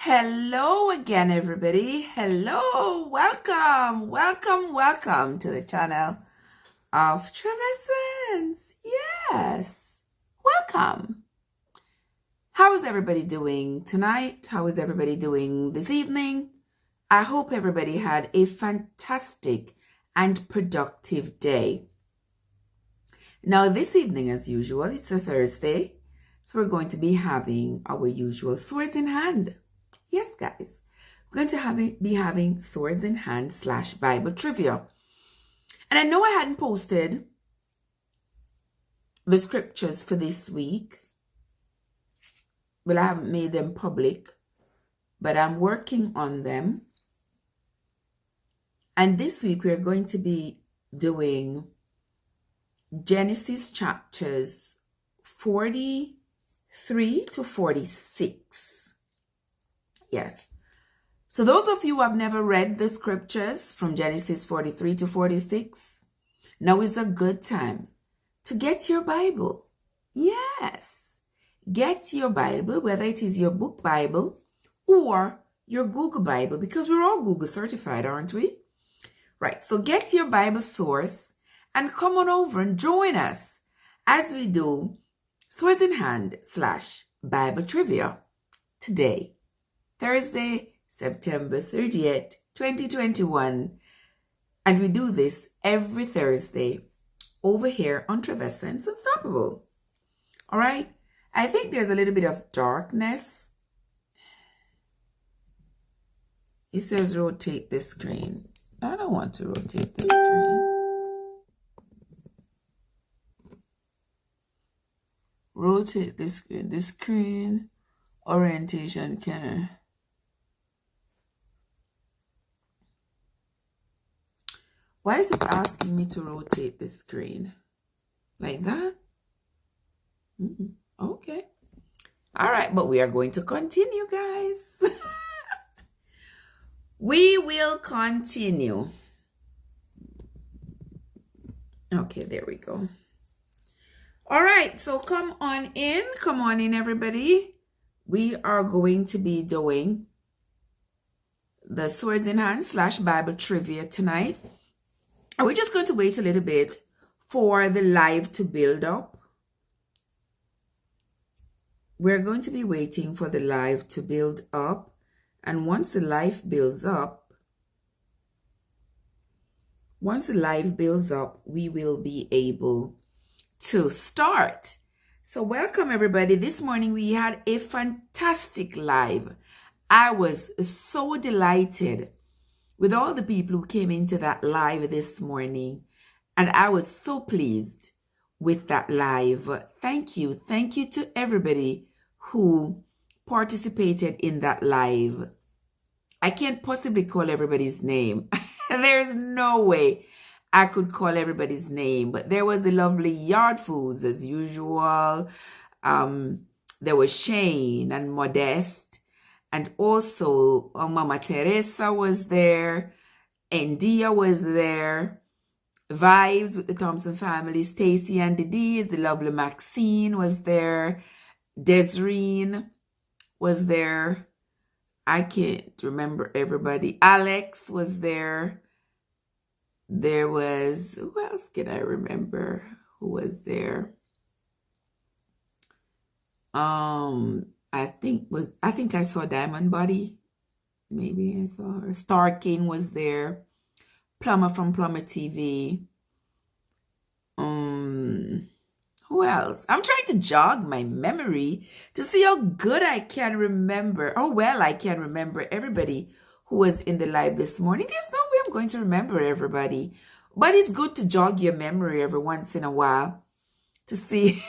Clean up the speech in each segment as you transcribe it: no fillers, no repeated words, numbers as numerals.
Hello again, everybody. Hello, welcome to the channel of Trevisons. Yes, welcome. How is everybody doing tonight? How is everybody doing this evening? I hope everybody had a fantastic and productive day. Now, this evening, as usual, it's a Thursday, so we're going to be having our usual swords in hand. Yes, guys, we're going to be having swords in hand / Bible trivia. And I know I hadn't posted the scriptures for this week. Well, I haven't made them public, but I'm working on them. And this week we're going to be doing Genesis chapters 43 to 46. Yes. So those of you who have never read the scriptures from Genesis 43 to 46, now is a good time to get your Bible. Yes. Get your Bible, whether it is your book Bible or your Google Bible, because we're all Google certified, aren't we? Right. So get your Bible source and come on over and join us as we do Swords in Hand / Bible Trivia today. Thursday, September 30th, 2021. And we do this every Thursday over here on Trevisons Unstoppable. All right? I think there's a little bit of darkness. It says rotate the screen. I don't want to rotate the screen. Rotate the screen. The screen orientation can... Why is it asking me to rotate the screen? Like that? Okay. All right, but we are going to continue, guys. We will continue. Okay, there we go. All right, so come on in, everybody. We are going to be doing the Swords in Hand / Bible Trivia tonight. And we're just going to wait a little bit for the live to build up. We're going to be waiting for the live to build up. And once the live builds up, we will be able to start. So welcome, everybody. This morning we had a fantastic live. I was so delighted with all the people who came into that live this morning. And I was so pleased with that live. Thank you. Thank you to everybody who participated in that live. I can't possibly call everybody's name. There's no way I could call everybody's name. But there was the lovely Yard Foods as usual. There was Shane and Modest. And also, Mama Teresa was there. India was there. Vibes with the Thompson family. Stacy and Didi, the lovely Maxine was there. Desreen was there. I can't remember everybody. Alex was there. There was, who else can I remember who was there? I think I saw Diamond Body. Maybe I saw her. Star King was there. Plumber from Plumber TV. Who else? I'm trying to jog my memory to see how good I can remember. Oh, well, I can remember everybody who was in the live this morning. There's no way I'm going to remember everybody. But it's good to jog your memory every once in a while to see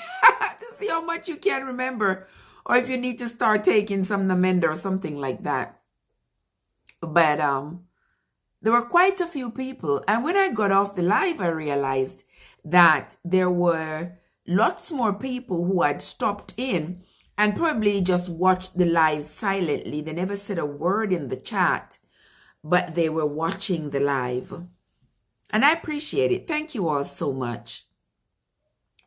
how much you can remember. Or if you need to start taking some Namenda or something like that. But there were quite a few people. And when I got off the live, I realized that there were lots more people who had stopped in and probably just watched the live silently. They never said a word in the chat, but they were watching the live. And I appreciate it. Thank you all so much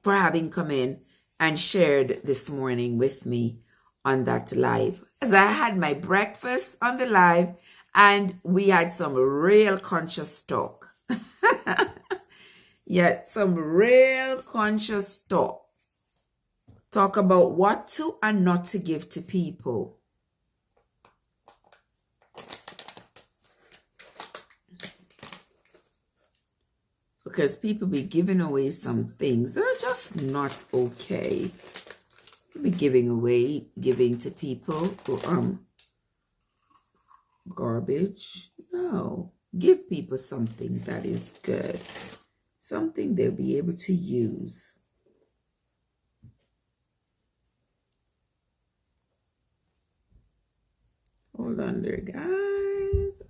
for having come in and shared this morning with me on that live. As I had my breakfast on the live and we had some real conscious talk. Yeah, some real conscious talk. Talk about what to and not to give to people. Because people be giving away some things that are just not okay. Be giving to people garbage. No. Give people something that is good. Something they'll be able to use. Hold on there, guys.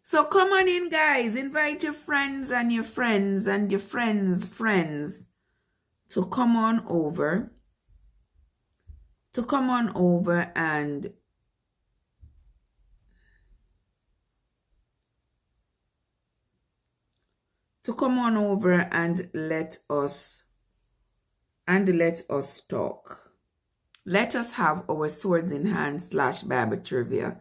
So come on in, guys. Invite your friends and your friends and your friends' friends to come on over. To come on over and let us talk. Let us have our swords in hand / Bible trivia.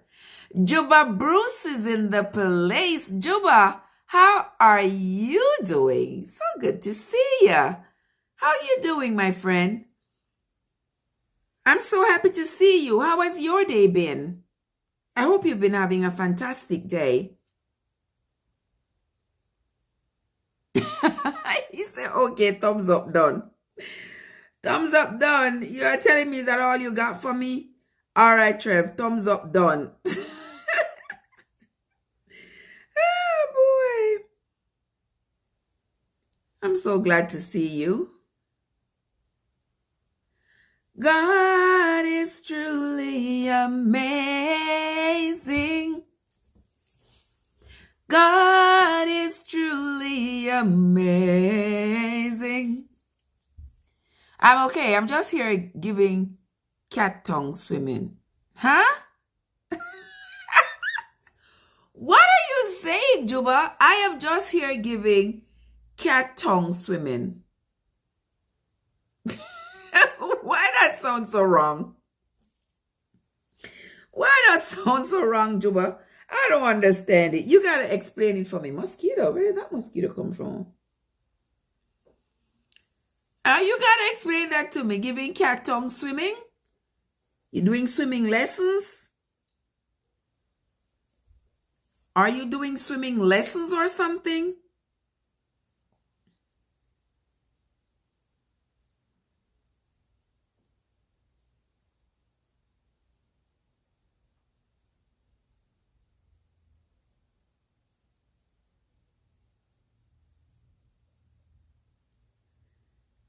Juba Bruce is in the place. Juba, how are you doing? So good to see you. How are you doing, my friend? I'm so happy to see you. How has your day been? I hope you've been having a fantastic day. He said, okay, thumbs up, done. Thumbs up, done. You are telling me, is that all you got for me? All right, Trev, thumbs up, done. Oh, boy. I'm so glad to see you. God is truly amazing. God is truly amazing. I'm okay. I'm just here giving cat tongue swimming. Huh? What are you saying, Juba? I am just here giving cat tongue swimming. Why that sound so wrong? Why that sound so wrong, Juba? I don't understand it. You gotta explain it for me. Mosquito, where did that mosquito come from? You gotta explain that to me. Giving cat tongue swimming? You doing swimming lessons? Are you doing swimming lessons or something?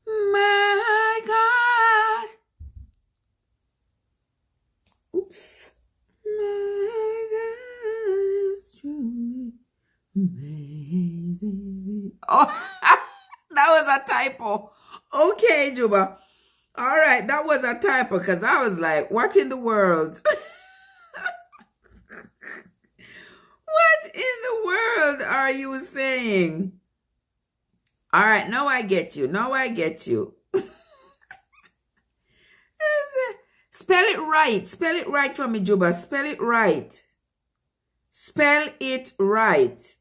My God. Oops. My God is truly amazing. Oh, that was a typo. Okay, Juba. All right, that was a typo because I was like, what in the world? What in the world are you saying? All right, now I get you. Now I get you. Spell it right. Spell it right for me, Juba. Spell it right. Spell it right.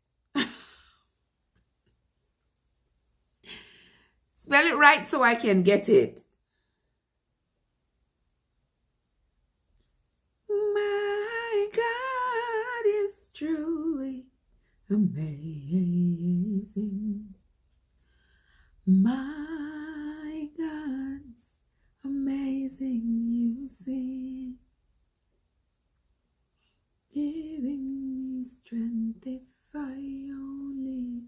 Spell it right so I can get it. My God is truly amazing. My God's amazing, you see. Giving me strength if I only.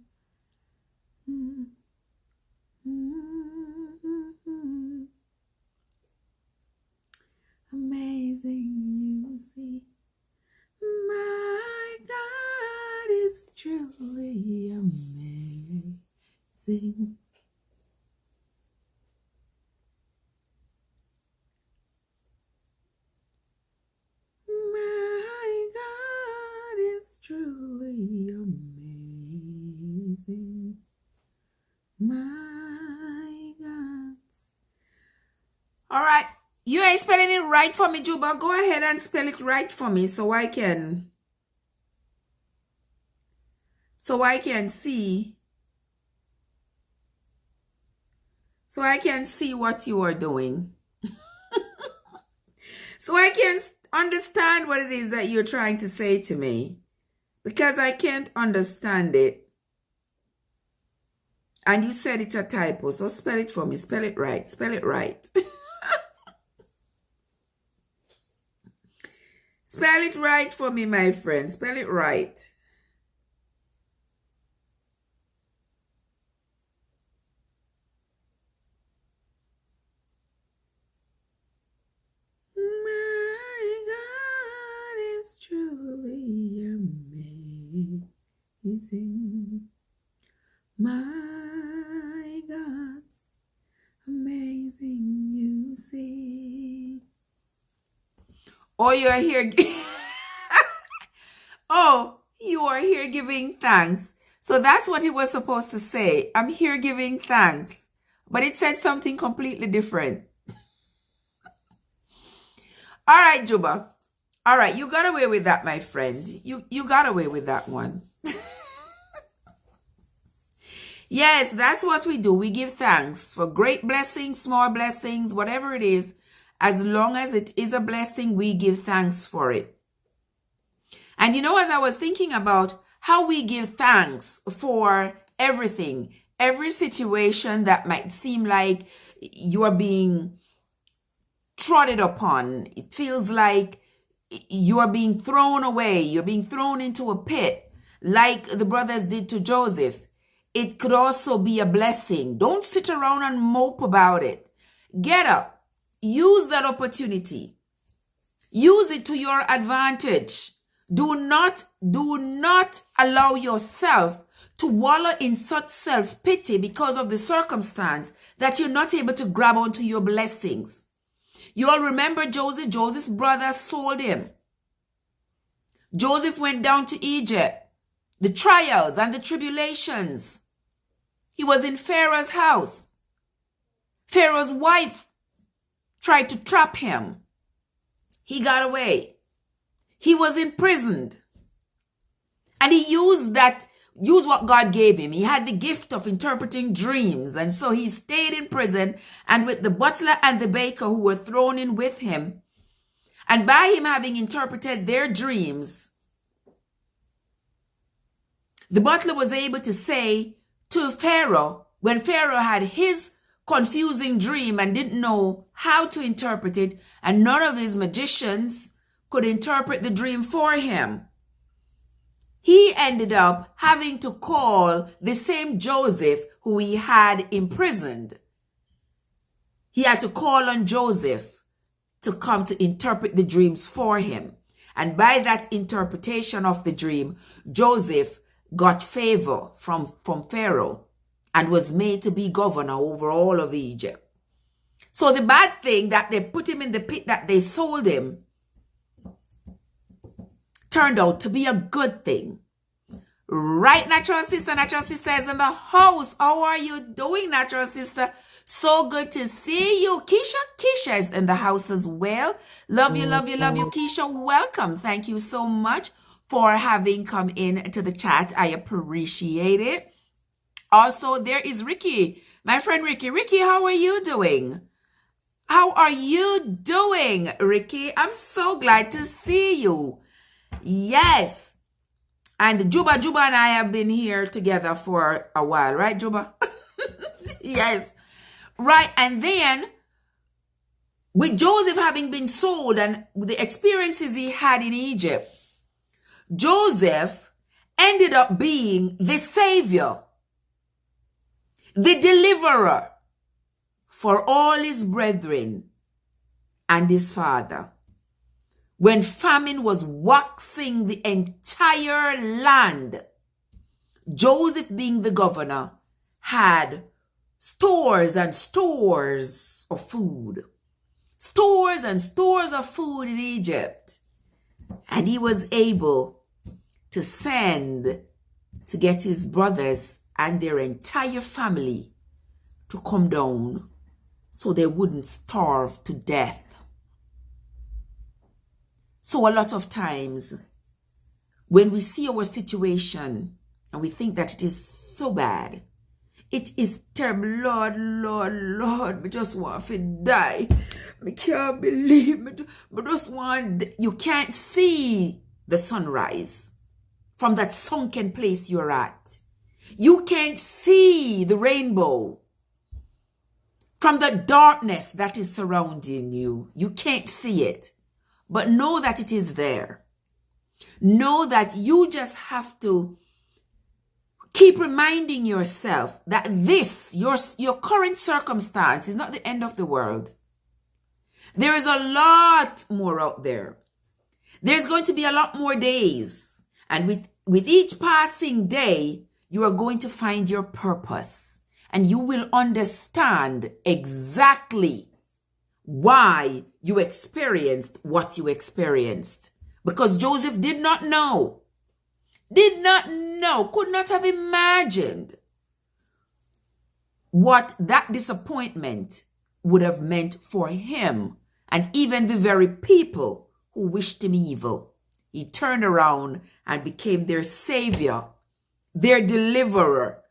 Amazing, you see. My God is truly amazing. My God is truly amazing. My God. All right. You you spelling it right for me, Juba? Go ahead and spell it right for me so I can see. So I can see what you are doing. So I can understand what it is that you're trying to say to me. Because I can't understand it. And you said it's a typo. So spell it for me. Spell it right. Spell it right. Spell it right for me, my friend. Spell it right. My God is truly amazing. My God's amazing, you see. Oh, you are here. Oh, you are here giving thanks. So that's what he was supposed to say. I'm here giving thanks. But it said something completely different. All right, Juba. All right, you got away with that, my friend. You got away with that one. Yes, that's what we do. We give thanks for great blessings, small blessings, whatever it is. As long as it is a blessing, we give thanks for it. And you know, as I was thinking about how we give thanks for everything, every situation that might seem like you are being trodden upon, it feels like you are being thrown away, you're being thrown into a pit, like the brothers did to Joseph. It could also be a blessing. Don't sit around and mope about it. Get up. Use that opportunity. Use it to your advantage. Do not allow yourself to wallow in such self-pity because of the circumstance that you're not able to grab onto your blessings. You all remember Joseph? Joseph's brothers sold him. Joseph went down to Egypt. The trials and the tribulations. He was in Pharaoh's house. Pharaoh's wife tried to trap him. He got away. He was imprisoned. And he used what God gave him. He had the gift of interpreting dreams. And so he stayed in prison and with the butler and the baker who were thrown in with him. And by him having interpreted their dreams, the butler was able to say to Pharaoh, when Pharaoh had his confusing dream and didn't know how to interpret it, and none of his magicians could interpret the dream for him, he ended up having to call the same Joseph who he had imprisoned. He had to call on Joseph to come to interpret the dreams for him. And by that interpretation of the dream, Joseph got favor from Pharaoh and was made to be governor over all of Egypt. So the bad thing that they put him in the pit, that they sold him, turned out to be a good thing. Right, Natural Sister? Natural Sister is in the house. How are you doing, Natural Sister? So good to see you. Keisha is in the house as well. Love you, love you, love you, Keisha. Welcome. Thank you so much for having come in to the chat. I appreciate it. Also, there is Ricky, my friend Ricky. Ricky, how are you doing? How are you doing, Ricky? I'm so glad to see you. Yes. And Juba and I have been here together for a while, right, Juba? Yes. Right. And then with Joseph having been sold and the experiences he had in Egypt, Joseph ended up being the savior, the deliverer for all his brethren and his father. When famine was waxing the entire land, Joseph, being the governor, had stores and stores of food. Stores and stores of food in Egypt. And he was able to send to get his brothers and their entire family to come down so they wouldn't starve to death. So a lot of times when we see our situation and we think that it is so bad, it is terrible. Lord, Lord, Lord, me just want to die. Me can't believe me. Me just want, you can't see the sunrise from that sunken place you're at. You can't see the rainbow from the darkness that is surrounding you. You can't see it. But know that it is there. Know that you just have to keep reminding yourself that this, your current circumstance, is not the end of the world. There is a lot more out there. There's going to be a lot more days. And with each passing day, you are going to find your purpose. And you will understand exactly why you experienced what you experienced. Because Joseph did not know, could not have imagined what that disappointment would have meant for him and even the very people who wished him evil. He turned around and became their savior, their deliverer.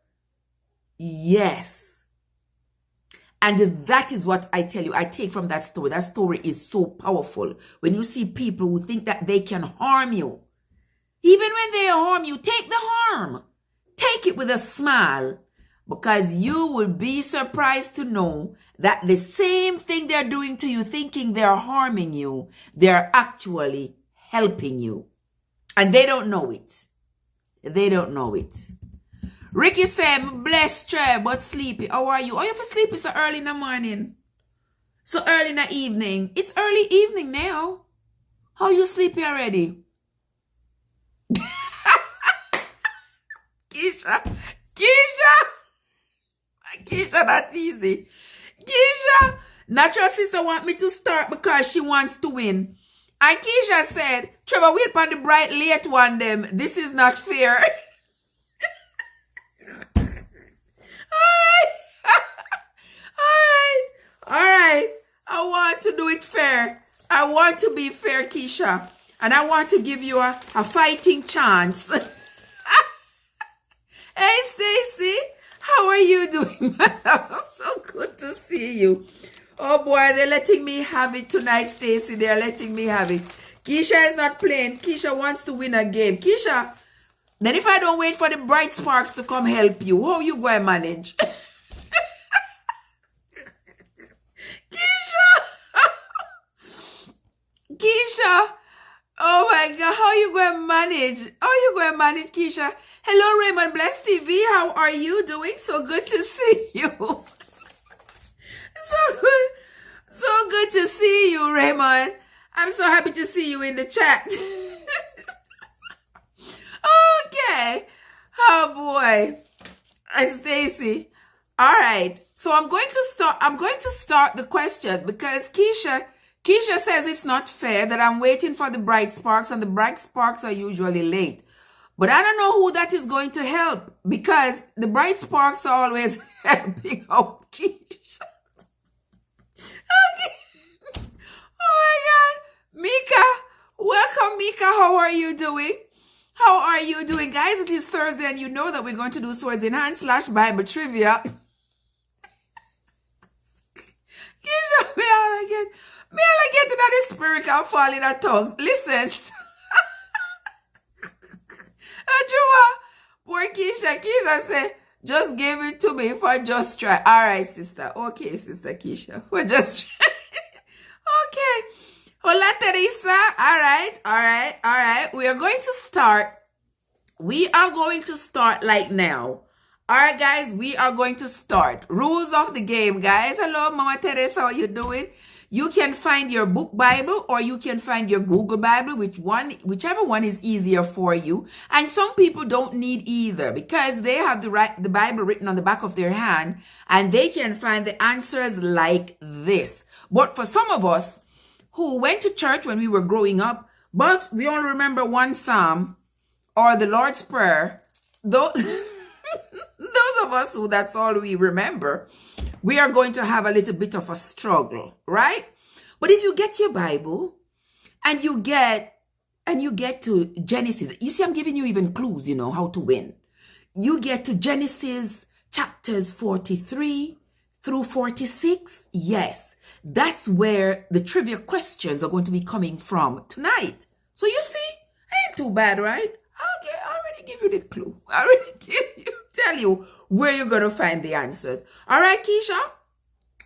Yes. And that is what I tell you, I take from that story. That story is so powerful. When you see people who think that they can harm you, even when they harm you, take the harm. Take it with a smile, because you will be surprised to know that the same thing they're doing to you, thinking they're harming you, they're actually helping you. And they don't know it. They don't know it. Ricky said, blessed, Trey, but sleepy. How are you? Oh, you for sleepy so early in the morning. So early in the evening. It's early evening now. How you sleepy already? Keisha, that's easy. Keisha, natural sister want me to start because she wants to win. And Keisha said, Trevor, wait on the bright late one them. This is not fair. All right. I want to do it fair. I want to be fair, Keisha. And I want to give you a fighting chance. Hey, Stacy. How are you doing, man? So good to see you. Oh, boy, they're letting me have it tonight, Stacy. They're letting me have it. Keisha is not playing. Keisha wants to win a game. Keisha, then if I don't wait for the bright sparks to come help you, how you going to manage? Keisha, oh my God, how you going to manage? How you going to manage, Keisha? Hello, Raymond Bless TV. How are you doing? So good to see you. So good to see you, Raymond. I'm so happy to see you in the chat. Okay. Oh boy. Stacy. All right. So I'm going to start the question because Keisha says it's not fair that I'm waiting for the bright sparks, and the bright sparks are usually late. But I don't know who that is going to help, because the bright sparks are always helping out Keisha. Okay. Oh my God. Mika. Welcome, Mika. How are you doing? How are you doing? Guys, it is Thursday and you know that we're going to do Swords in Hand / Bible Trivia. Keisha, me all get into the spirit and fall in a tongue. Listen. Ajua, poor Keisha. Keisha said, just give it to me for just try. All right, sister. Okay, sister Keisha. For just try. Okay. Hola, Teresa. All right. We are going to start. We are going to start like now. All right, guys, we are going to start. Rules of the game, guys. Hello, Mama Teresa. How you doing? You can find your book Bible or you can find your Google Bible, whichever one is easier for you. And some people don't need either because they have the Bible written on the back of their hand and they can find the answers like this. But for some of us who went to church when we were growing up, but we only remember one Psalm or the Lord's Prayer, those of us who that's all we remember, we are going to have a little bit of a struggle, right? But if you get your Bible and you get to Genesis. You see, I'm giving you even clues, how to win. You get to Genesis chapters 43 through 46. Yes, that's where the trivia questions are going to be coming from tonight. So you see, ain't too bad, right? Okay, I already give you the clue. I already tell you where you're going to find the answers. All right, Keisha?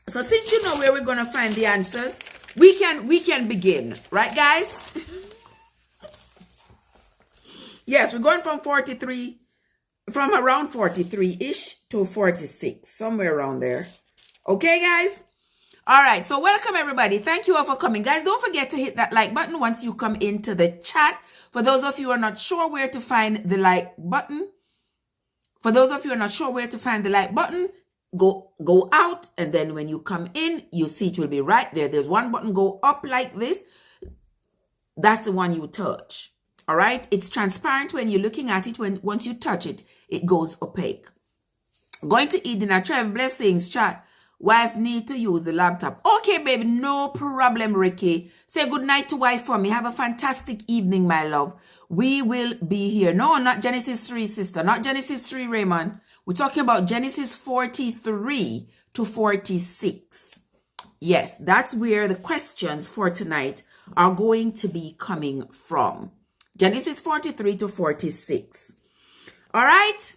So since you know where we're going to find the answers, we can begin. Right, guys? Yes, we're going from around 43-ish to 46. Somewhere around there. Okay, guys? All right, so welcome everybody. Thank you all for coming. Guys, don't forget to hit that like button once you come into the chat. For those of you who are not sure where to find the like button, go out, and then when you come in, you see it will be right there. There's one button go up like this. That's the one you touch. All right? It's transparent when you're looking at it. Once you touch it, it goes opaque. Going to eat dinner. Trev, blessings, chat. Wife need to use the laptop. Okay, baby, no problem, Ricky. Say good night to wife for me. Have a fantastic evening, my love. We will be here. No, not Genesis 3, sister. Not Genesis 3, Raymond. We're talking about Genesis 43 to 46. Yes, that's where the questions for tonight are going to be coming from. Genesis 43 to 46. All right?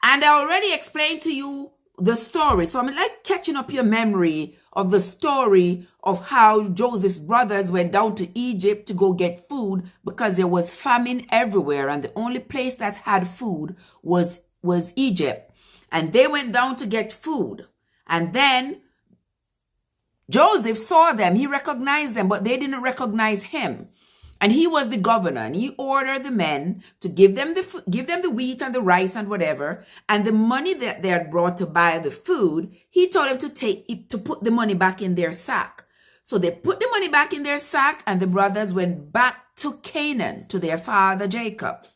And I already explained to you the story. So I'm like catching up your memory of the story of how Joseph's brothers went down to Egypt to go get food because there was famine everywhere. And the only place that had food was Egypt. And they went down to get food. And then Joseph saw them. He recognized them, but they didn't recognize him. And he was the governor, and he ordered the men to give them the wheat and the rice and whatever, and the money that they had brought to buy the food. He told them to put the money back in their sack. So they put the money back in their sack, and the brothers went back to Canaan to their father Jacob.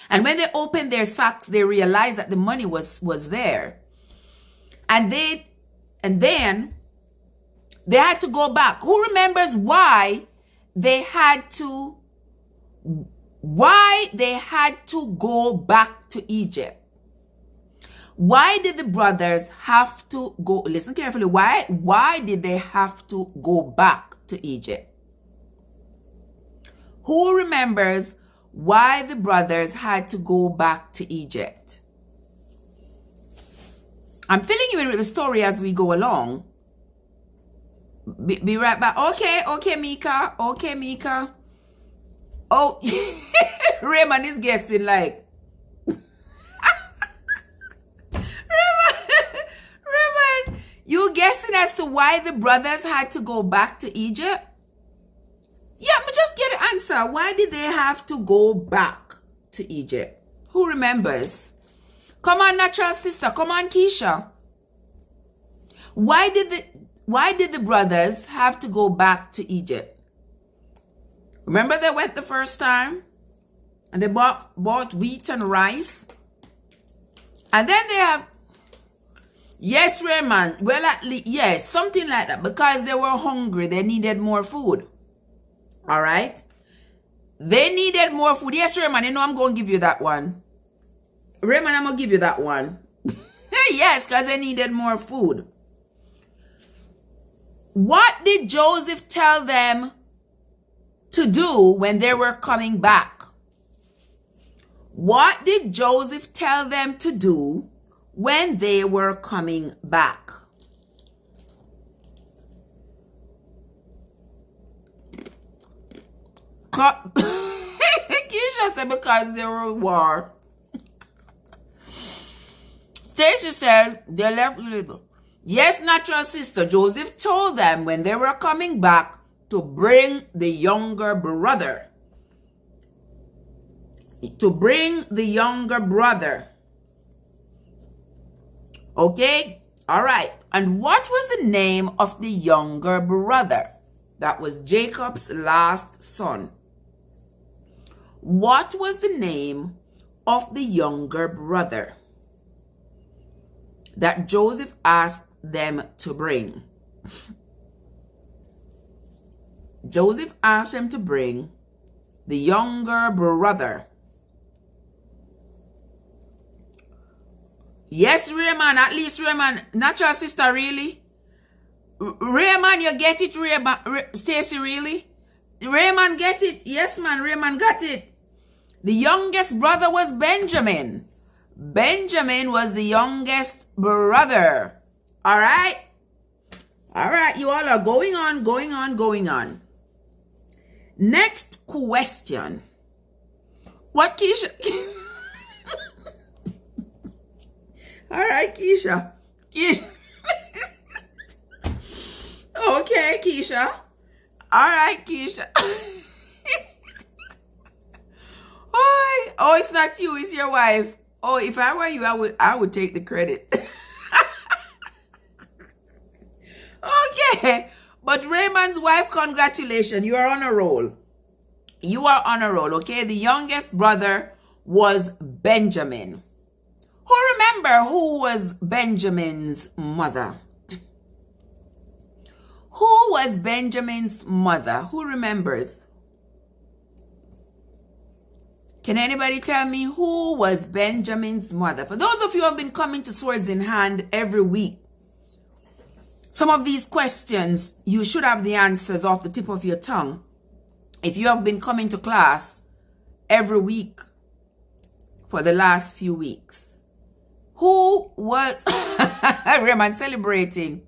And when they opened their sacks, they realized that the money was there, and then they had to go back. Who remembers why they had to go back to Egypt? Why did the brothers have to go? Listen carefully. Why did they have to go back to Egypt? Who remembers why the brothers had to go back to Egypt? I'm filling you in with the story as we go along. Be right back. Okay, Mika. Okay, Mika. Oh, Raymond is guessing like. Raymond, you guessing as to why the brothers had to go back to Egypt? Yeah, but just get an answer. Why did they have to go back to Egypt? Who remembers? Come on, natural sister. Come on, Keisha. Why did the brothers have to go back to Egypt? Remember they went the first time and they bought wheat and rice. And then they have, yes, Raymond, well, at least, yes, something like that. Because they were hungry, they needed more food. All right? They needed more food. Yes, Raymond, I'm going to give you that one. Raymond, I'm going to give you that one. Yes, because they needed more food. What did Joseph tell them to do when they were coming back? What did Joseph tell them to do when they were coming back? Keisha said because they were at war. Stacia said they left little. Yes, natural sister, Joseph told them when they were coming back to bring the younger brother. Okay? All right. And what was the name of the younger brother? That was Jacob's last son. What was the name of the younger brother that Joseph asked them to bring? Joseph asked him to bring the younger brother. Yes, Raymond, at least Raymond, not your sister, really? Raymond, you get it, Raymond, Stacy, really? Raymond get it? Yes, man, Raymond got it. The youngest brother was Benjamin. Benjamin was the youngest brother. All right? All right, you all are going on. Next question. What, Keisha? All right, Keisha. Okay, Keisha. All right, Keisha. Oh, it's not you, it's your wife. Oh, if I were you, I would take the credit. Okay. But Raymond's wife, congratulations. You are on a roll. Okay? The youngest brother was Benjamin. Who remember who was Benjamin's mother? Who was Benjamin's mother? Who remembers? Can anybody tell me who was Benjamin's mother? For those of you who have been coming to Swords in Hand every week, some of these questions, you should have the answers off the tip of your tongue. If you have been coming to class every week for the last few weeks. Who was, Raymond celebrating.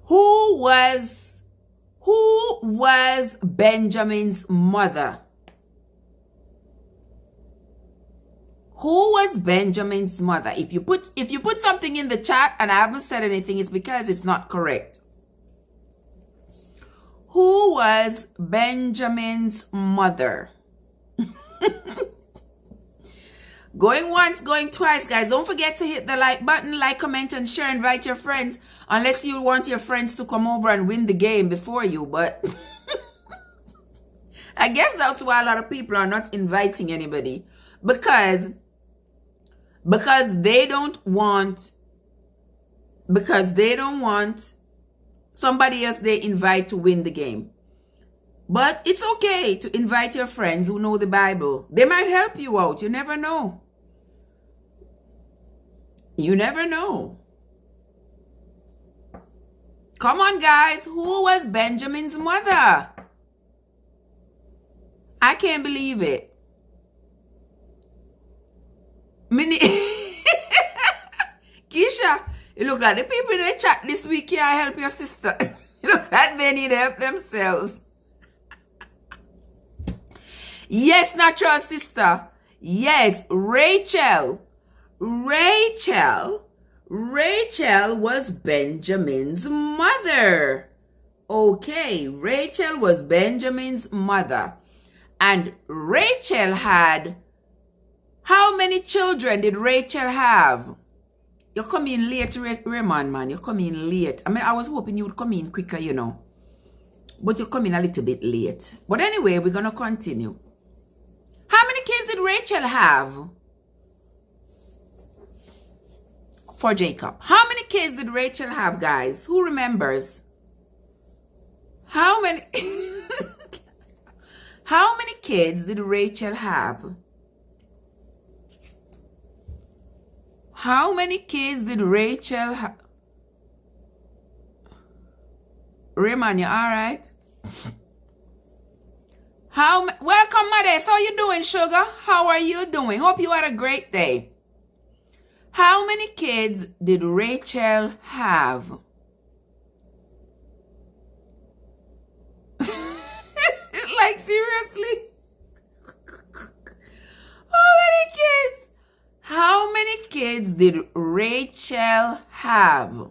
Who was Benjamin's mother? Who was Benjamin's mother? If you put something in the chat and I haven't said anything, it's because it's not correct. Who was Benjamin's mother? Going once, going twice, guys. Don't forget to hit the like button, like, comment, and share. Invite your friends. Unless you want your friends to come over and win the game before you. But I guess that's why a lot of people are not inviting anybody. Because they don't want somebody else they invite to win the game. But it's okay to invite your friends who know the Bible. They might help you out. You never know. You never know. Come on, guys. Who was Benjamin's mother? I can't believe it. Keisha, you look like the people in the chat this week can't help your sister. You look like they need help themselves. Yes, natural sister. Yes, Rachel was Benjamin's mother. Okay, Rachel was Benjamin's mother. And Rachel had... How many children did Rachel have? You're coming late, Raymond, man. You're coming late. I mean, I was hoping you would come in quicker, you know. But you're coming a little bit late. But anyway, we're going to continue. How many kids did Rachel have? For Jacob. How many kids did Rachel have, guys? Who remembers? How many... How many kids did Rachel have? How many kids did Rachel have? Raymond, you all right? Welcome, Mother. How you doing, sugar? How are you doing? Hope you had a great day. How many kids did Rachel have? Like, seriously? How many kids? How many kids did Rachel have?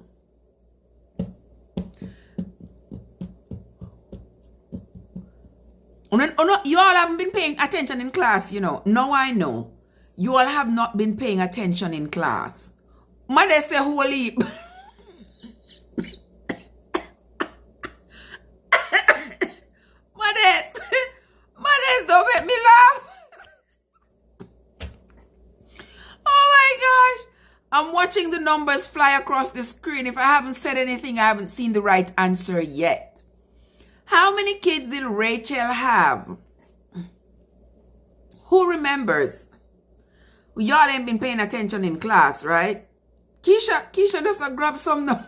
Oh, no, you all haven't been paying attention in class, you know. Now I know. You all have not been paying attention in class. Mother say holy. Mothers, don't make me laugh. Oh my gosh. I'm watching the numbers fly across the screen. If I haven't said anything, I haven't seen the right answer yet. How How many kids did Rachel have? Who remembers? Y'all ain't been paying attention in class, right? Keisha just grab some number.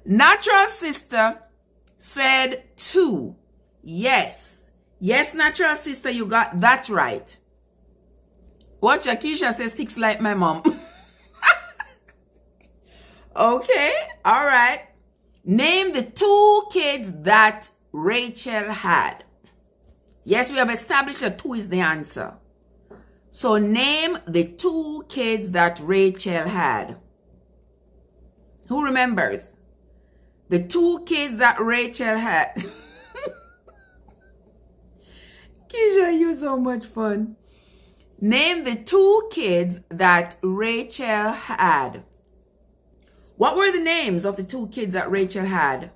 Natural sister said 2. Yes. Yes, natural sister, you got that right. Watch, Keisha says 6 like my mom. Okay, all right. Name the 2 kids that Rachel had. Yes, we have established that 2 is the answer. So name the 2 kids that Rachel had. Who remembers? The 2 kids that Rachel had. Keisha, you're so much fun. Name the 2 kids that Rachel had. What were the names of the 2 kids that Rachel had?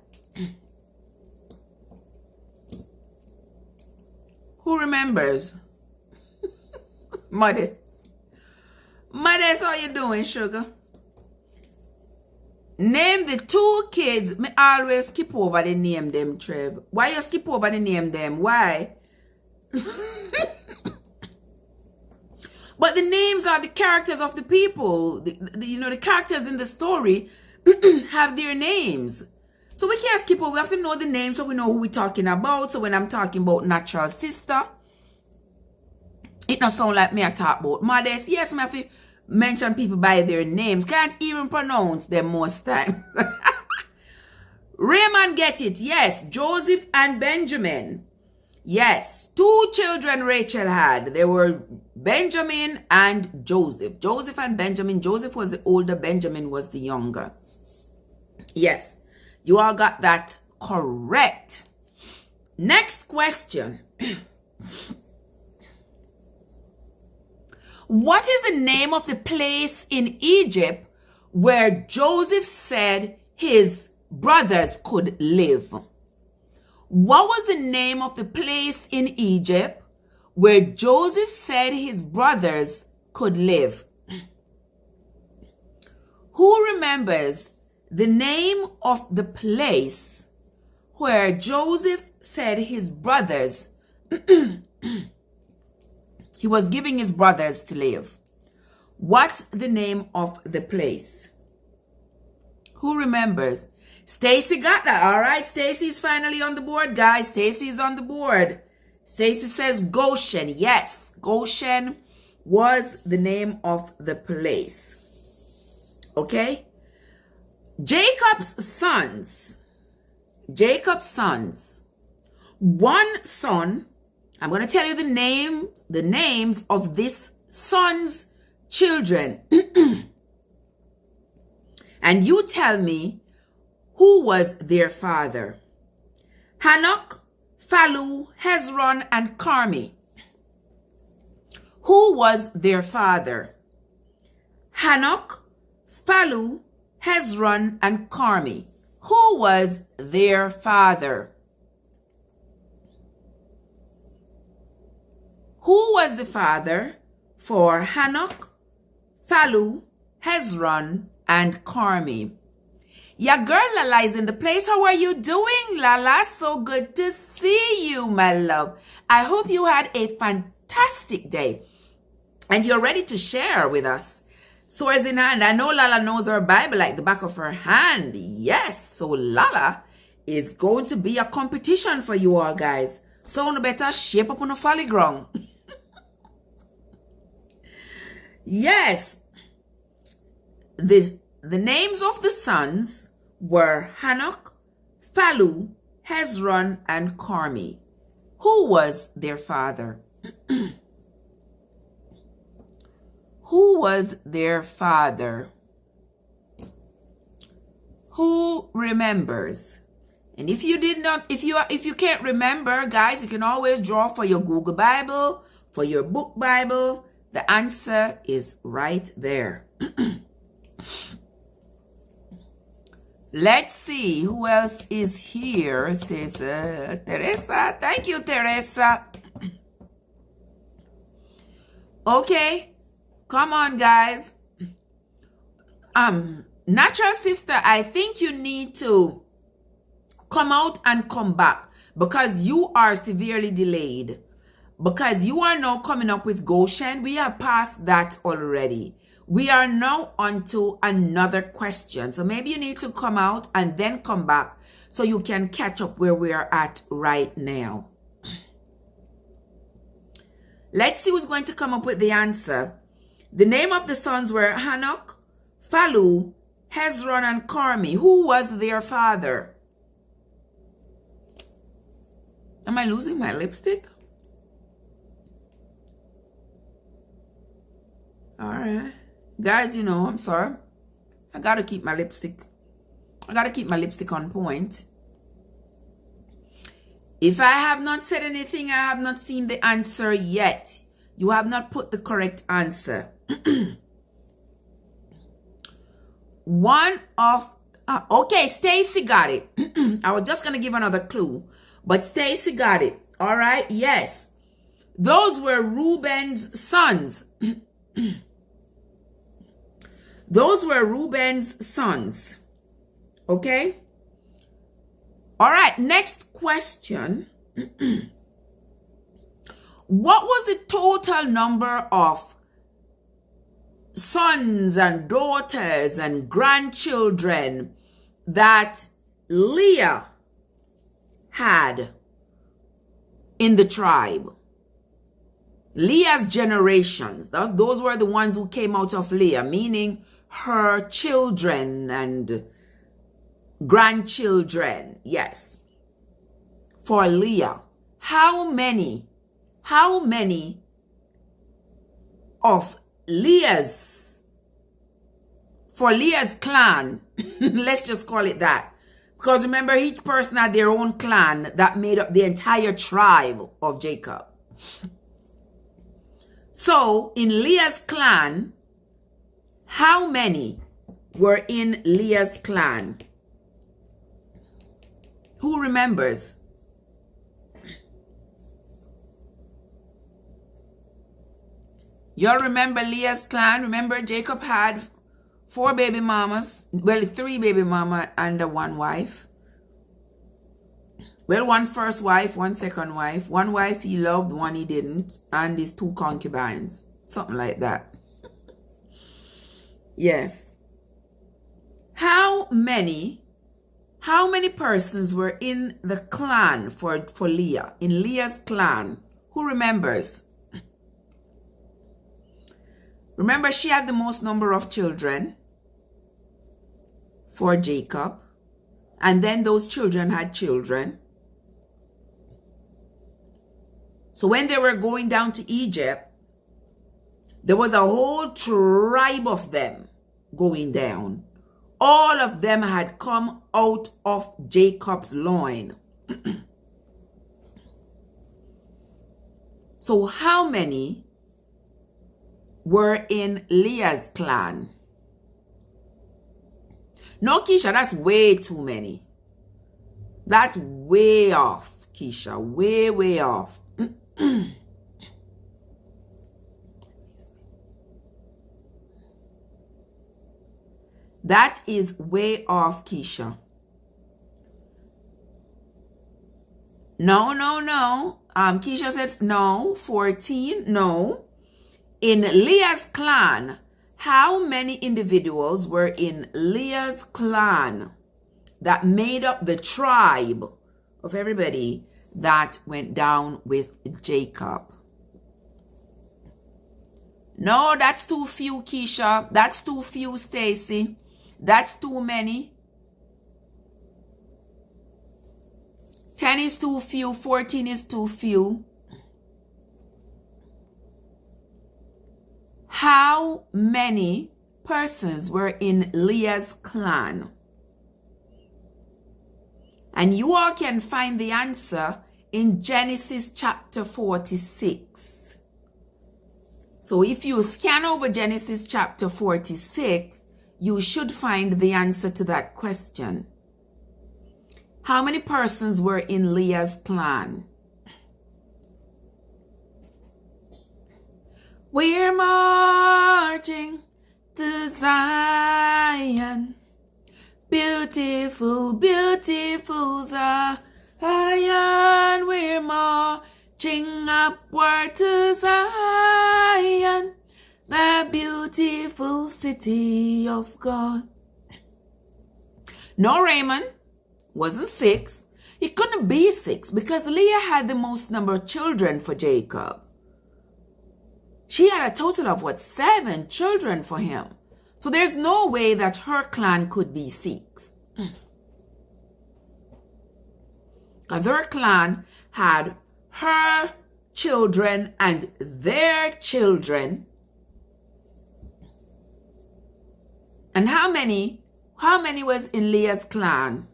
Who remembers? Modest. Modest, how you doing, sugar? Name the 2 kids. Me always skip over the name them, Trev. Why you skip over the name them? Why? But the names are the characters of the people. The characters in the story have their names. So we can't skip over. We have to know the names so we know who we're talking about. So when I'm talking about natural sister, it not sound like me I talk about Modest. Yes, I have to mention people by their names. Can't even pronounce them most times. Raymond get it. Yes, Joseph and Benjamin. Yes, 2 children Rachel had. They were Benjamin and Joseph. Joseph and Benjamin. Joseph was the older, Benjamin was the younger. Yes, you all got that correct. Next question. What is the name of the place in Egypt where Joseph said his brothers could live? What was the name of the place in Egypt where Joseph said his brothers could live? Who remembers the name of the place where Joseph said his brothers, he was giving his brothers to live? What's the name of the place? Who remembers? Stacy got that. All right, Stacy's finally on the board, guys. Stacy's on the board. Stacy says Goshen. Yes, Goshen was the name of the place. Okay? Jacob's sons. One son, I'm going to tell you the names of this son's children. And you tell me who was their father. Hanok, Phalu, Hezron, and Carmi. Who was their father? Hanok, Phalu, Hezron, and Carmi. Who was their father? Who was the father for Hanok, Phalu, Hezron, and Carmi? Your girl Lala is in the place. How are you doing, Lala? So good to see you, my love. I hope you had a fantastic day and you're ready to share with us. Swords in hand. I know Lala knows her Bible like the back of her hand. Yes, so Lala is going to be a competition for you all, guys. So no better shape up on the folly ground. Yes. The names of the sons were Hanok, Phalu, Hezron, and Carmi. Who was their father? Who was their father? Who remembers? And if you did not, if you can't remember, guys, you can always draw for your Google Bible, for your book Bible. The answer is right there. Let's see who else is here. Says Teresa. Thank you, Teresa. Okay, come on, guys. Natural sister, I think you need to Come out and come back, because you are severely delayed. Because you are now coming up with Goshen. We are past that already. We are now on to another question. So maybe you need to come out and then come back so you can catch up where we are at right now. Let's see who's going to come up with the answer. The name of the sons were Hanok, Phalu, Hezron, and Carmi. Who was their father? Am I losing my lipstick? All right. Guys, you know, I'm sorry. I got to keep my lipstick. I got to keep my lipstick on point. If I have not said anything, I have not seen the answer yet. You have not put the correct answer. Okay, Stacy got it. I was just going to give another clue, but Stacy got it. All right, yes. Those were Reuben's sons. Those were Reuben's sons. Okay? All right, next question. What was the total number of sons and daughters and grandchildren that Leah had in the tribe? Leah's generations. Those were the ones who came out of Leah, meaning her children and grandchildren. Yes. For Leah. How many of for Leah's clan, let's just call it that. Because remember, each person had their own clan that made up the entire tribe of Jacob. So, in Leah's clan, how many were in Leah's clan? Who remembers? Y'all remember Leah's clan? Remember Jacob had 4 baby mamas. Well, 3 baby mama and 1 wife. Well, 1 first wife, 1 second wife. 1 wife he loved, 1 he didn't. And his 2 concubines. Something like that. Yes. How many persons were in the clan for Leah? In Leah's clan. Who remembers? Remember, she had the most number of children for Jacob. And then those children had children. So when they were going down to Egypt, there was a whole tribe of them going down. All of them had come out of Jacob's loin. So how many were in Leah's clan? No, Keisha, that's way too many. That's way off, Keisha. Way, way off. Excuse me. That is way off, Keisha. No. Keisha said no. 14, no. In Leah's clan, how many individuals were in Leah's clan that made up the tribe of everybody that went down with Jacob? No, that's too few, Keisha. That's too few, Stacy. That's too many. 10 is too few. 14 is too few. How many persons were in Leah's clan? And you all can find the answer in Genesis chapter 46. So if you scan over Genesis chapter 46, you should find the answer to that question. How many persons were in Leah's clan? We're marching to Zion. Beautiful, beautiful Zion, we're marching upward to Zion, the beautiful city of God. No, Raymond wasn't 6. He couldn't be 6 because Leah had the most number of children for Jacob. She had a total of 7 children for him. So there's no way that her clan could be 6. Because her clan had her children and their children. And how many was in Leah's clan?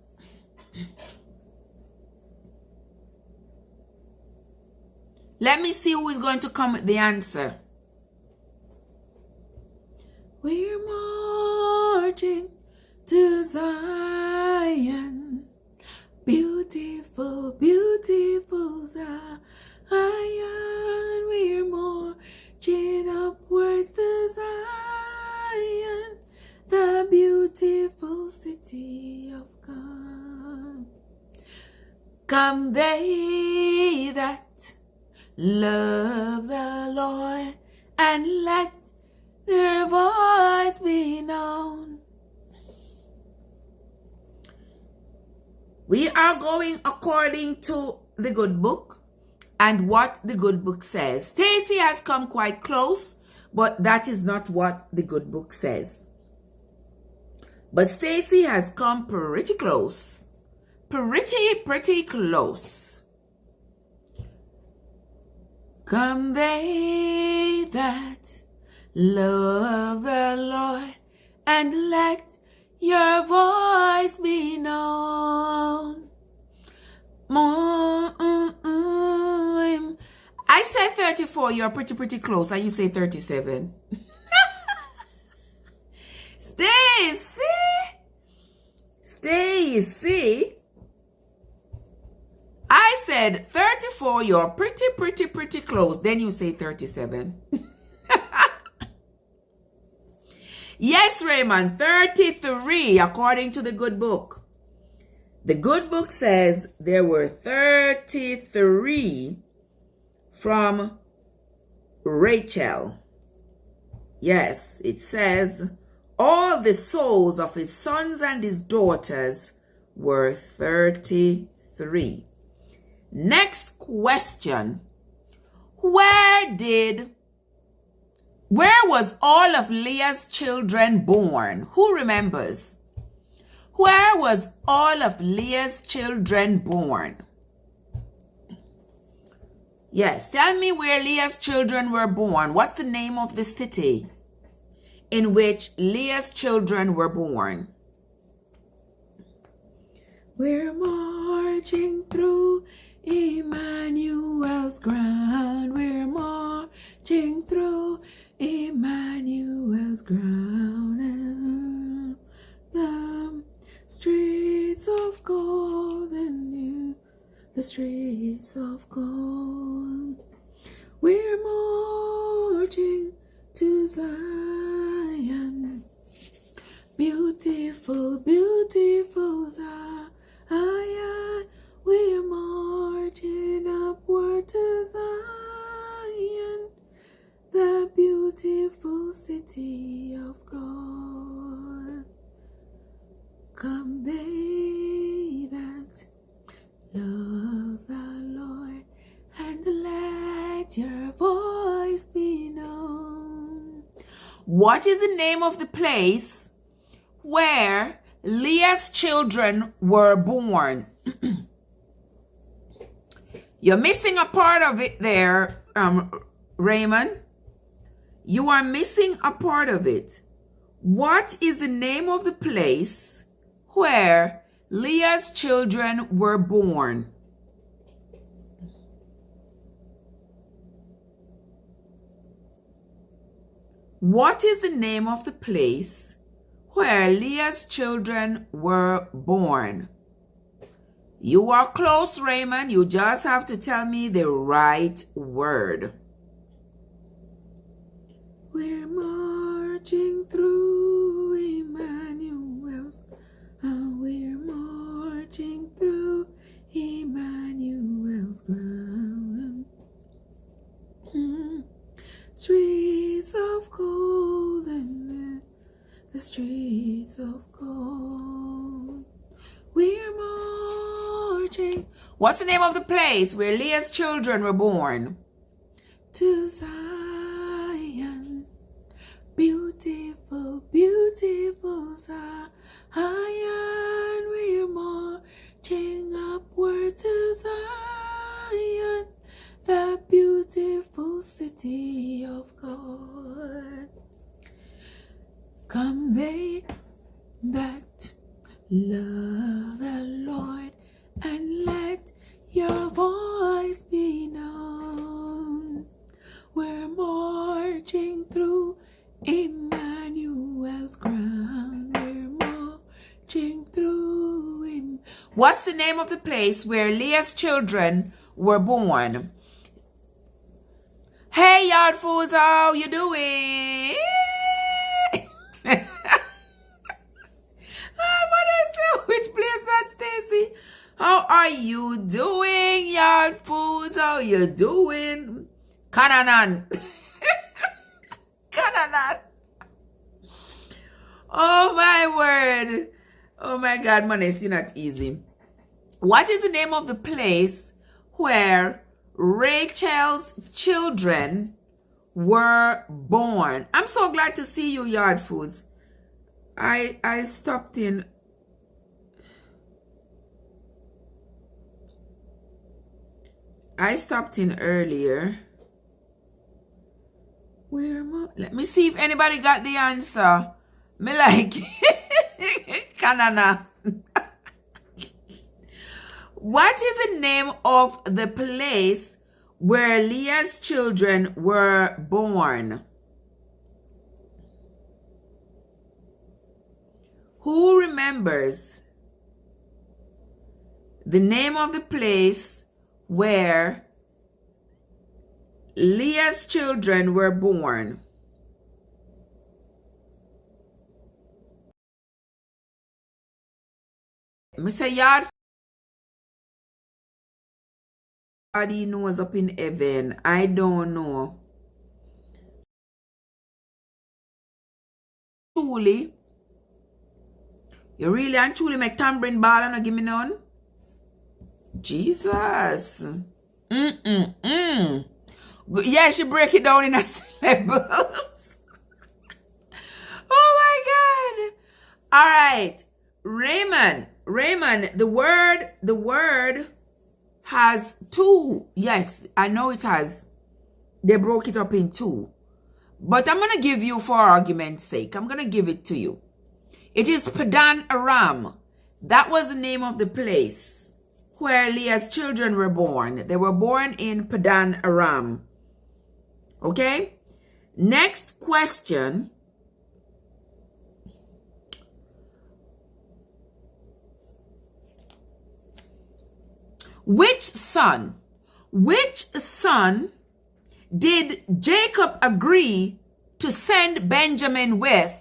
Let me see who is going to come with the answer. We're marching to Zion, beautiful, beautiful Zion. We're marching upwards to Zion, the beautiful city of God. Come they that love the Lord, and let their voice be known. We are going according to the good book and what the good book says. Stacy has come quite close, but that is not what the good book says. But Stacy has come pretty close. Pretty close. Come they that love the Lord, and let your voice be known. I say 34, you're pretty close, and you say 37. Stacy. I said 34, you're pretty close. Then you say 37. Yes, Raymond, 33 according to the good book. The good book says there were 33 from Rachel. Yes, it says all the souls of his sons and his daughters were 33. Next question. Where was all of Leah's children born? Who remembers? Where was all of Leah's children born? Yes, tell me where Leah's children were born. What's the name of the city in which Leah's children were born? We're marching through Emmanuel's ground. We're marching through Emmanuel's ground, and the streets of gold, and the streets of gold. We're marching to Zion, beautiful, beautiful Zion. We're marching upward to Zion, the beautiful city of God. Come they that love the Lord, and let your voice be known. What is the name of the place where Leah's children were born? You're missing a part of it there, Raymond. You are missing a part of it. What is the name of the place where Leah's children were born? What is the name of the place where Leah's children were born? You are close, Raymond. You just have to tell me the right word. We're marching through Emmanuel's. the streets of gold. We're marching. What's the name of the place where Leah's children were born? To Zion. Beautiful, beautiful Zion. We're marching upward to Zion, the beautiful city of God. Come they that love the Lord, and let your voice be known. We're marching through Emmanuel's ground. We're marching through him. What's the name of the place where Leah's children were born? Hey, Yard Fools, how you doing? Which place that's Stacy? How are you doing, Yard Fools? How you doing? Canaanite. Canaanite. Oh my word. Oh my God, man, it's not easy. What is the name of the place where Rachel's children were born? I'm so glad to see you, Yard Foods. I stopped in. I stopped in earlier. Let me see if anybody got the answer. Me like Canana. What is the name of the place where Leah's children were born? Who remembers the name of the place where Leah's children were born? Mr. Yard, everybody knows up in heaven. I don't know. Truly, you really and truly make tambourine ball and not give me none? Jesus. Yeah, she break it down in a syllables. Oh my God. All right. Raymond, the word has two. Yes, I know it has. They broke it up in two. But I'm going to give you, for argument's sake, I'm going to give it to you. It is Padan Aram. That was the name of the place where Leah's children were born. They were born in Padan Aram. Okay? Next question. Which son did Jacob agree to send Benjamin with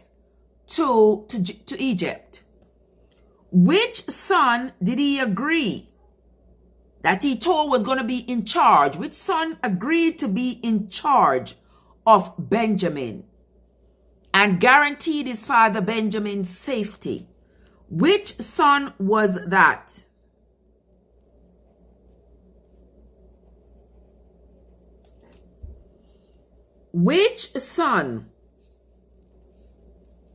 to Egypt? Which son did he agree that he told was going to be in charge? Which son agreed to be in charge of Benjamin and guaranteed his father Benjamin's safety? Which son was that? Which son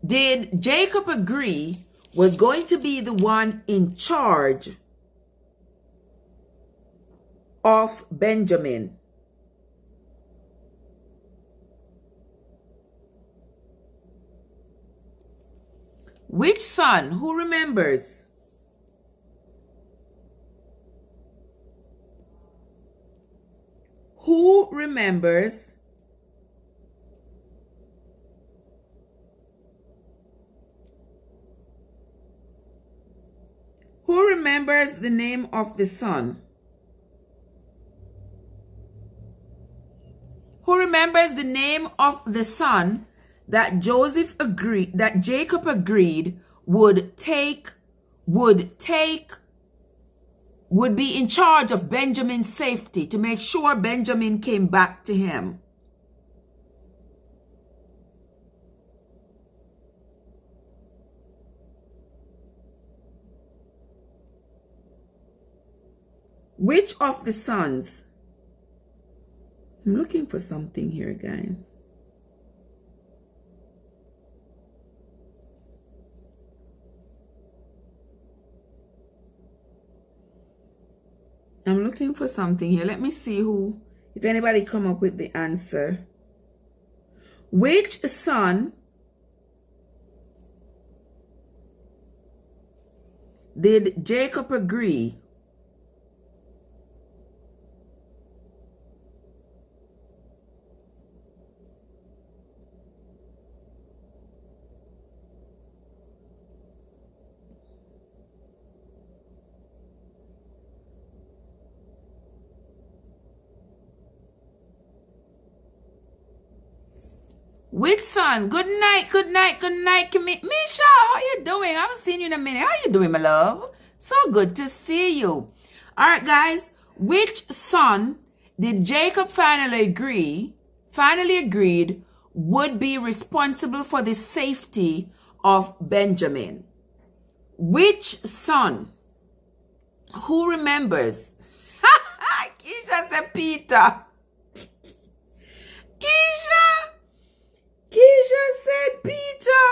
did Jacob agree was going to be the one in charge of Benjamin? Which son? Who remembers? Who remembers? Who remembers the name of the son? Who remembers the name of the son that Jacob agreed would be in charge of Benjamin's safety, to make sure Benjamin came back to him? ？ . 。 . 。 . . . . . . . . . . . . . . . . . . . . . . . . . . . . . . . . . . . . . . . . . . . . . . . . . . . . Which of the sons? I'm looking for something here, guys. I'm looking for something here. Let me see if anybody come up with the answer. Which son did Jacob agree Which son? Good night, good night, good night. Misha, how you doing? I haven't seen you in a minute. How you doing, my love? So good to see you. All right, guys. Which son did Jacob finally agreed would be responsible for the safety of Benjamin? Which son? Who remembers? Keisha said Peter. Keisha said Peter.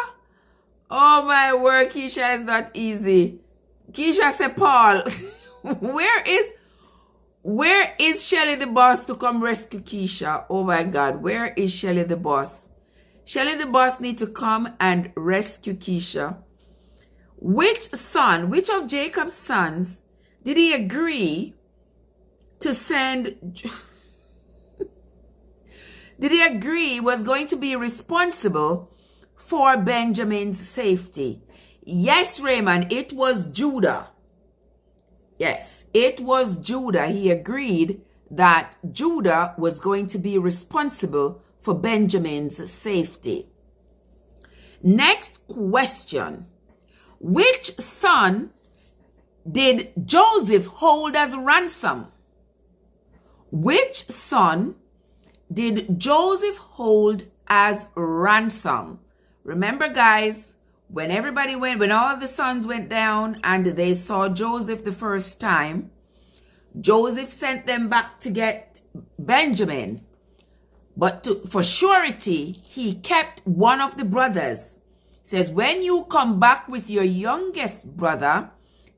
Oh my word, Keisha is not easy. Keisha said Paul. Where is Shelly the boss to come rescue Keisha? Oh my God, where is Shelly the boss? Shelly the boss need to come and rescue Keisha. Which of Jacob's sons did he agree to send? Did he agree was going to be responsible for Benjamin's safety? Yes, Raymond, it was Judah. Yes, it was Judah. He agreed that Judah was going to be responsible for Benjamin's safety. Next question. Which son did Joseph hold as ransom? Which son did Joseph hold as ransom? Remember, guys, when all of the sons went down and they saw Joseph the first time, Joseph sent them back to get Benjamin. But for surety, he kept one of the brothers. Says, when you come back with your youngest brother,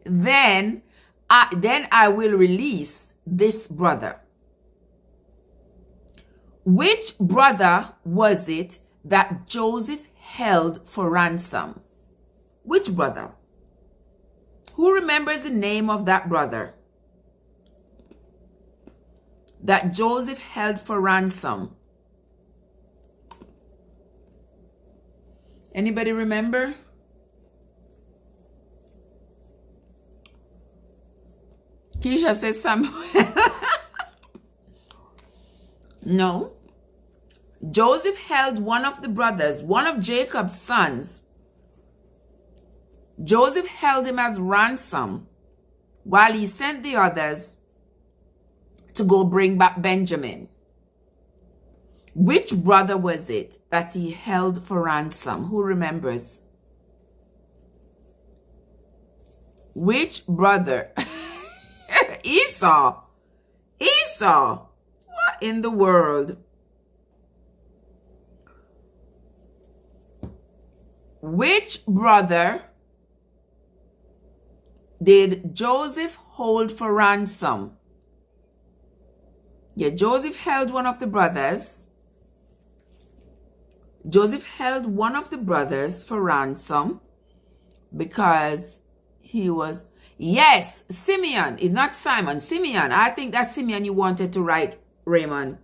then I will release this brother. Which brother was it that Joseph held for ransom? Which brother? Who remembers the name of that brother that Joseph held for ransom? Anybody remember? Keisha says Samuel. No. Joseph held one of the brothers, one of Jacob's sons. Joseph held him as ransom while he sent the others to go bring back Benjamin. Which brother was it that he held for ransom? Who remembers? Which brother? Esau. What in the world? Which brother did Joseph hold for ransom? Yeah, Joseph held one of the brothers. Joseph held one of the brothers for ransom because he was... Yes, Simeon. It's not Simon. Simeon. I think that's Simeon you wanted to write, Raymond.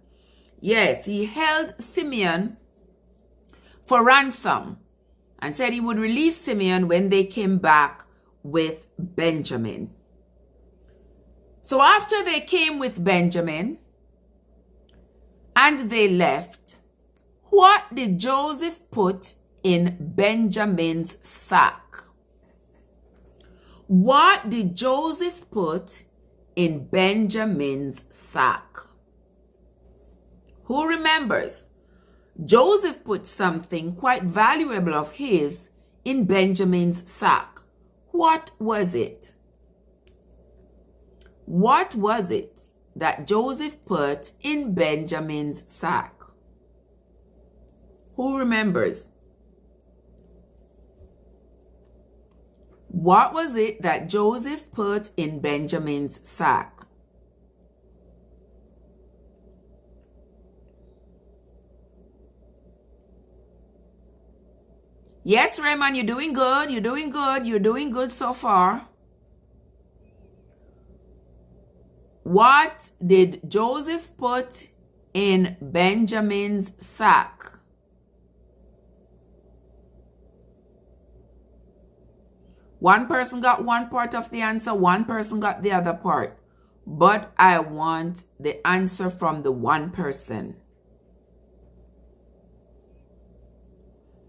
Yes, he held Simeon for ransom and said he would release Simeon when they came back with Benjamin. So after they came with Benjamin and they left, what did Joseph put in Benjamin's sack? What did Joseph put in Benjamin's sack? Who remembers? Joseph put something quite valuable of his in Benjamin's sack. What was it? What was it that Joseph put in Benjamin's sack? Who remembers? What was it that Joseph put in Benjamin's sack? Yes, Raymond, you're doing good. You're doing good. You're doing good so far. What did Joseph put in Benjamin's sack? One person got one part of the answer, one person got the other part. But I want the answer from the one person.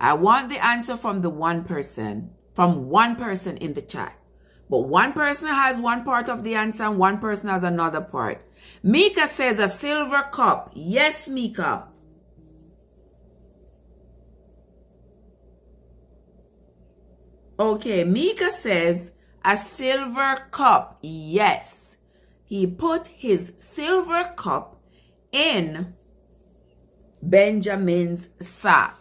I want the answer from the one person in the chat. But one person has one part of the answer and one person has another part. Mika says a silver cup. Yes, Mika. Okay, Mika says a silver cup. Yes. He put his silver cup in Benjamin's sack.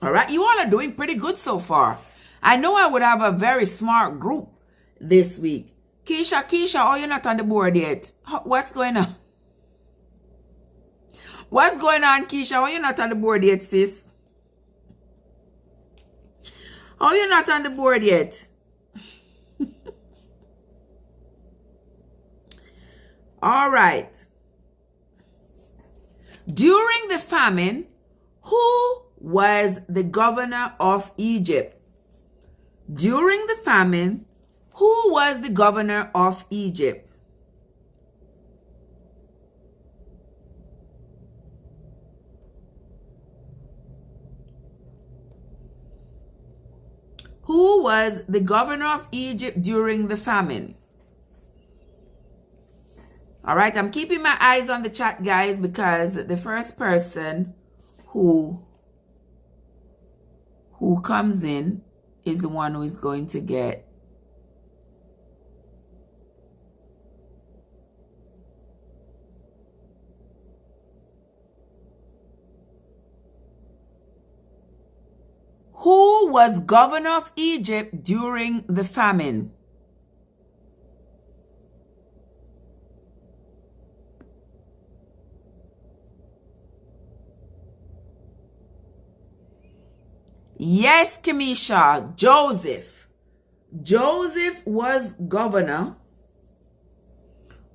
All right, you all are doing pretty good so far. I know I would have a very smart group this week. Keisha, oh, you're not on the board yet. What's going on? What's going on, Keisha? Oh, you're not on the board yet, sis. Oh, you're not on the board yet. All right. During the famine, who was the governor of Egypt? During the famine, who was the governor of Egypt? Who was the governor of Egypt during the famine? All right, I'm keeping my eyes on the chat, guys, because the first person who comes in is the one who is going to get who was governor of Egypt during the famine? Yes, Kamisha, Joseph. Joseph was governor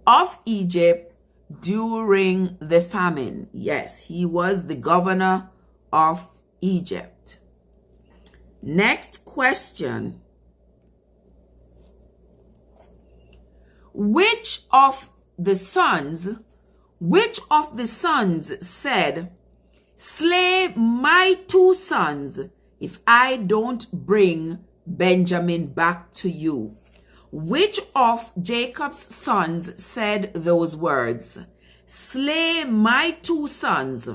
of Egypt during the famine. Yes, he was the governor of Egypt. Next question. Which of the sons said, "Slay my two sons if I don't bring Benjamin back to you"? Which of Jacob's sons said those words? "Slay my two sons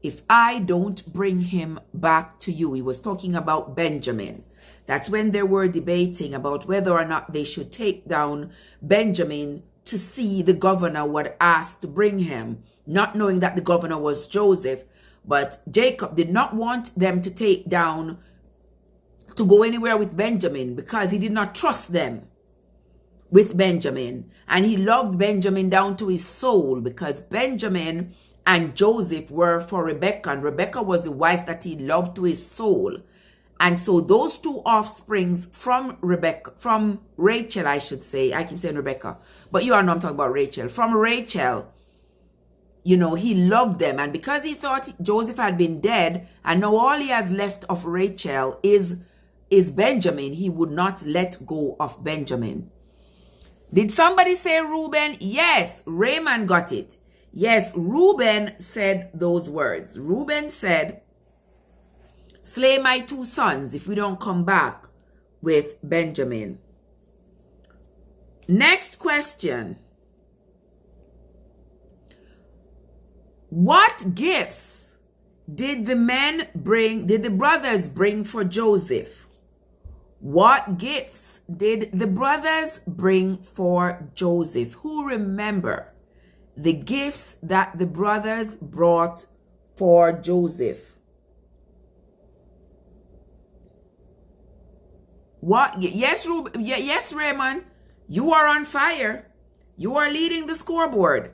if I don't bring him back to you"? He was talking about Benjamin. That's when they were debating about whether or not they should take down Benjamin to see the governor would ask to bring him, not knowing that the governor was Joseph. But Jacob did not want them to take down, to go anywhere with Benjamin, because he did not trust them with Benjamin. And he loved Benjamin down to his soul, because Benjamin and Joseph were for Rebekah, and Rebekah was the wife that he loved to his soul. And so those two offsprings from Rachel, I should say, I keep saying Rebekah, but you all know I'm talking about Rachel. From Rachel, you know, he loved them. And because he thought Joseph had been dead, and now all he has left of Rachel is Benjamin, he would not let go of Benjamin. Did somebody say Reuben? Yes, Raymond got it. Yes, Reuben said those words. Reuben said, "Slay my two sons if we don't come back with Benjamin." Next question. What gifts did the brothers bring for Joseph? What gifts did the brothers bring for Joseph? Who remember the gifts that the brothers brought for Joseph? What? Yes, yes, Raymond. You are on fire. You are leading the scoreboard.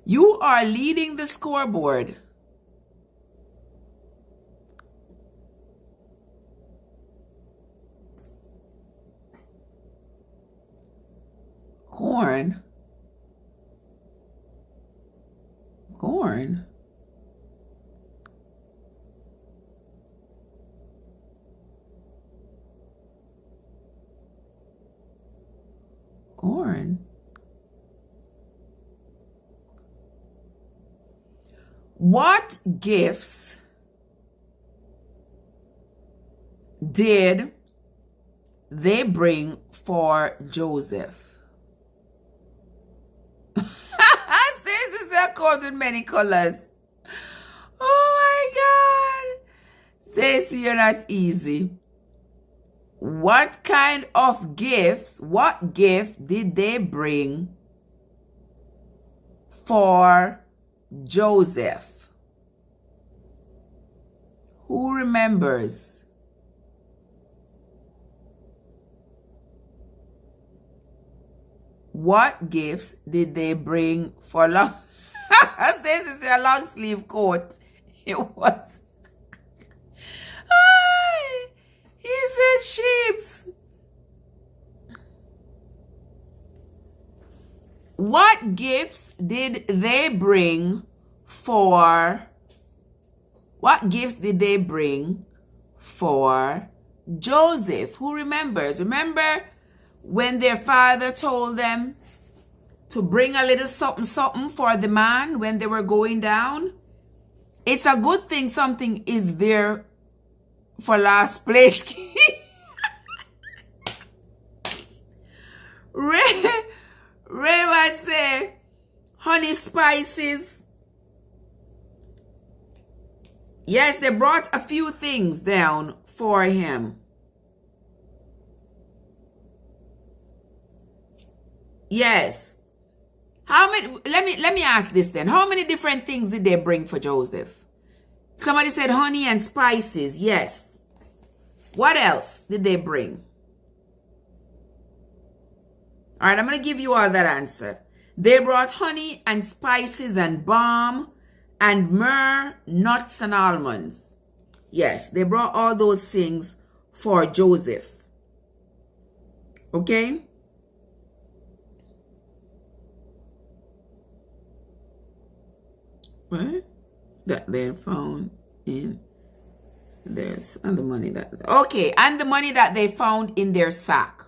You are leading the scoreboard. Corn. Corn. Corn. What gifts did they bring for Joseph? This is a coat with many colors. Oh my God. Stacey, you're not easy. What kind of gifts, what gift did they bring for Joseph? Who remembers? What gifts did they bring for long? This is a long sleeve coat. It was. He said sheeps. What gifts did they bring for? What gifts did they bring for Joseph? Who remembers? Remember when their father told them to bring a little something, something for the man when they were going down? It's a good thing something is there for last place. Raymond say honey spices. Yes, they brought a few things down for him. Yes. How many? Let me ask this then. How many different things did they bring for Joseph? Somebody said honey and spices. Yes. What else did they bring? All right, I'm going to give you all that answer. They brought honey and spices and balm and myrrh, nuts and almonds. Yes, they brought all those things for Joseph. Okay? What? That they found in this and the money that and the money that they found in their sack.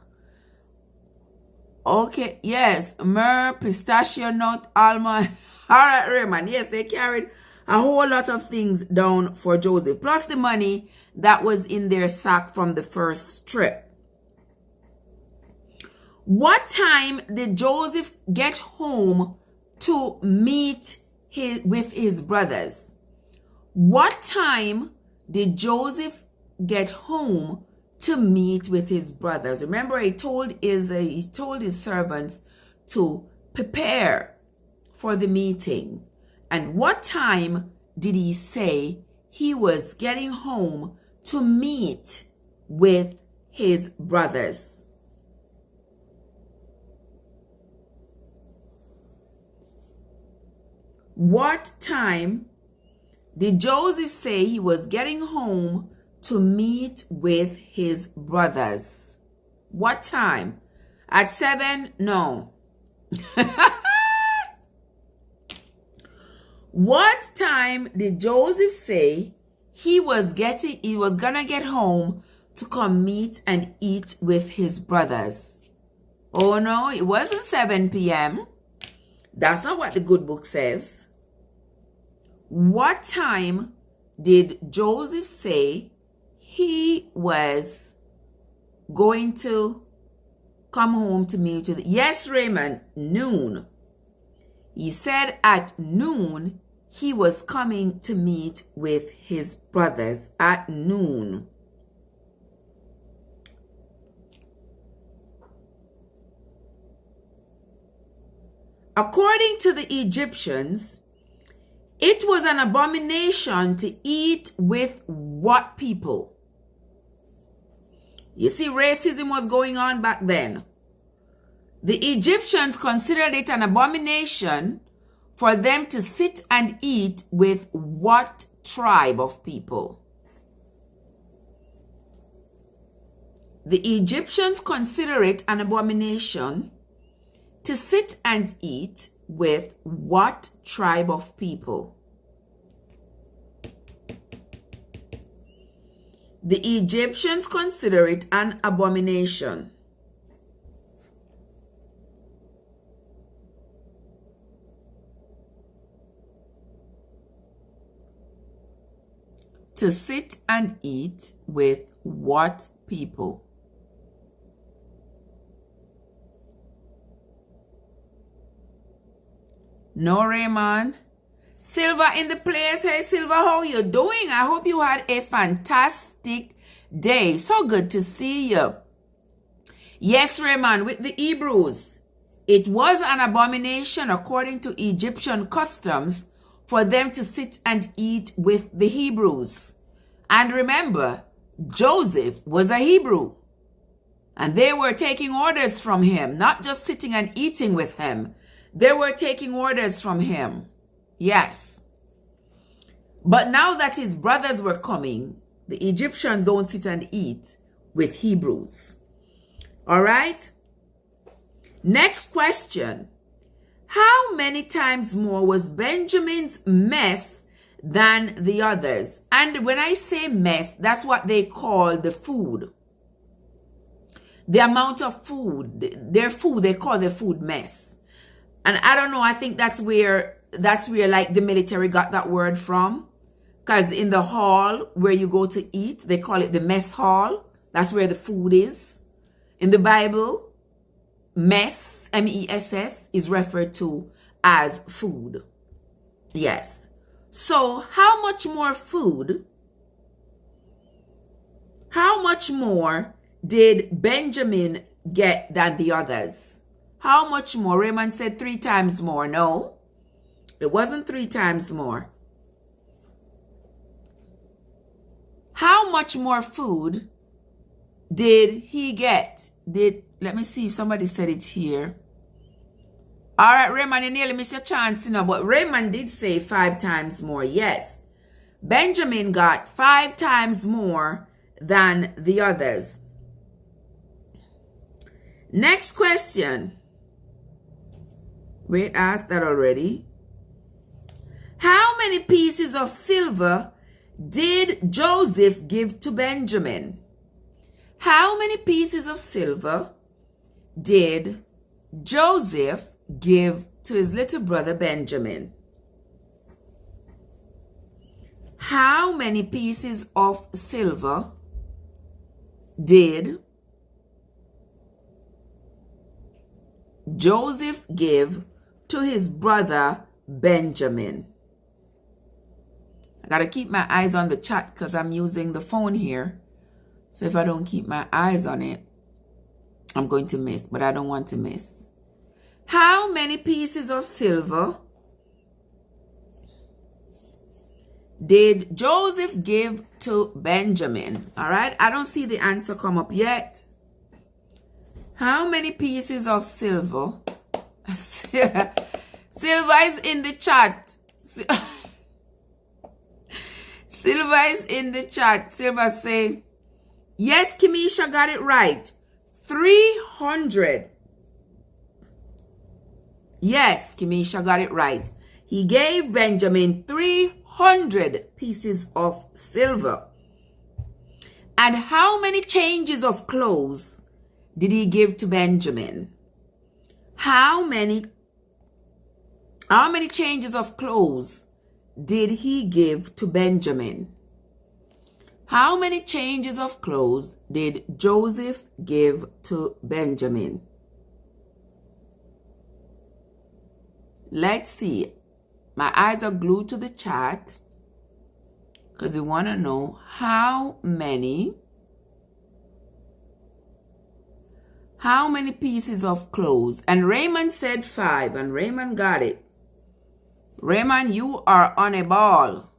Okay, yes, myrrh, pistachio nut, almond. All right, Raymond. Yes, they carried a whole lot of things down for Joseph, plus the money that was in their sack from the first trip. What time did Joseph get home to meet with his brothers? What time did Joseph get home to meet with his brothers? Remember, he told his servants to prepare for the meeting. And what time did he say he was getting home to meet with his brothers? What time did Joseph say he was getting home to meet with his brothers? What time? At 7? No. What time did Joseph say he was gonna get home to come meet and eat with his brothers? Oh no, it wasn't 7 p.m. That's not what the good book says. What time did Joseph say he was going to come home to meet with? Yes, Raymond, noon. He said at noon he was coming to meet with his brothers at noon. According to the Egyptians, it was an abomination to eat with what people? You see, racism was going on back then. The Egyptians considered it an abomination for them to sit and eat with what tribe of people? The Egyptians consider it an abomination to sit and eat with what tribe of people? The Egyptians consider it an abomination. To sit and eat with what people? No, Raymond. Silva in the place. Hey, Silva, how you doing? I hope you had a fantastic day. So good to see you. Yes, Raymond, with the Hebrews, it was an abomination according to Egyptian customs for them to sit and eat with the Hebrews. And remember, Joseph was a Hebrew. And they were taking orders from him, not just sitting and eating with him. They were taking orders from him. Yes. But now that his brothers were coming, the Egyptians don't sit and eat with Hebrews. All right? Next question. How many times more was Benjamin's mess than the others? And when I say mess, that's what they call the food. The amount of food, their food, they call their food mess. And I don't know, I think that's where like the military got that word from. Because in the hall where you go to eat, they call it the mess hall. That's where the food is. In the Bible, mess, M-E-S-S, is referred to as food. Yes. So how much more food, how much more did Benjamin get than the others? How much more? Raymond said 3 times more. No, it wasn't 3 times more. How much more food did he get? Let me see if somebody said it here. All right, Raymond, you nearly missed your chance, but Raymond did say 5 times more. Yes. Benjamin got 5 times more than the others. Next question. Wait, asked that already. How many pieces of silver did Joseph give to Benjamin? How many pieces of silver did Joseph give to his little brother Benjamin? How many pieces of silver did Joseph give to his brother Benjamin? I gotta keep my eyes on the chat because I'm using the phone here. So if I don't keep my eyes on it, I'm going to miss, but I don't want to miss. How many pieces of silver did Joseph give to Benjamin? All right, I don't see the answer come up yet. How many pieces of silver? Silver is in the chat. Silva is in the chat. Silva say, yes, Kimisha got it right. 300. Yes, Kimisha got it right. He gave Benjamin 300 pieces of silver. And how many changes of clothes did he give to Benjamin? How many changes of clothes did he give to Benjamin? How many changes of clothes did Joseph give to Benjamin? Let's see. My eyes are glued to the chat because we want to know how many pieces of clothes. And Raymond said 5, and Raymond got it. Raymond, you are on a ball.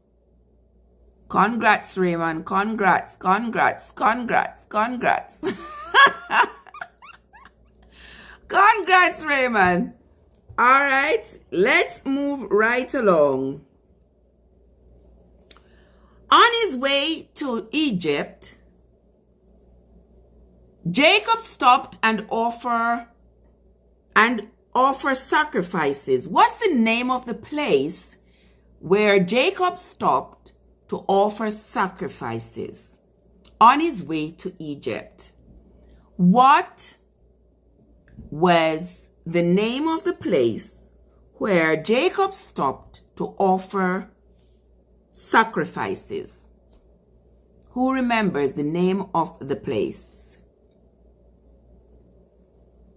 Congrats, Raymond. Congrats, congrats, congrats, congrats. Congrats, Raymond. All right, let's move right along. On his way to Egypt, Jacob stopped and offer sacrifices. What's the name of the place where Jacob stopped to offer sacrifices on his way to Egypt? What was the name of the place where Jacob stopped to offer sacrifices? Who remembers the name of the place?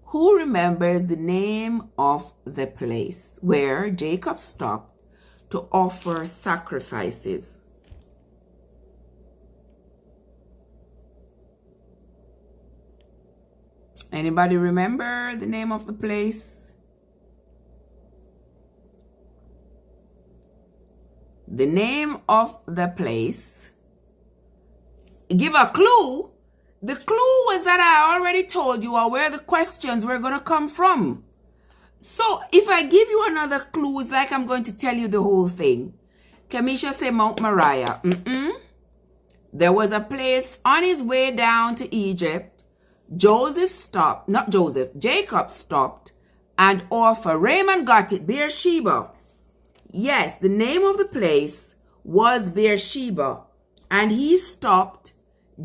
Who remembers the name of the place where Jacob stopped to offer sacrifices? Anybody remember the name of the place? The name of the place. Give a clue. The clue was that I already told you where the questions were going to come from. So if I give you another clue, it's like I'm going to tell you the whole thing. Kamisha said Mount Moriah. There was a place on his way down to Egypt. Jacob stopped and offered. Raymond got it. Beersheba. Yes, the name of the place was Beersheba. And he stopped.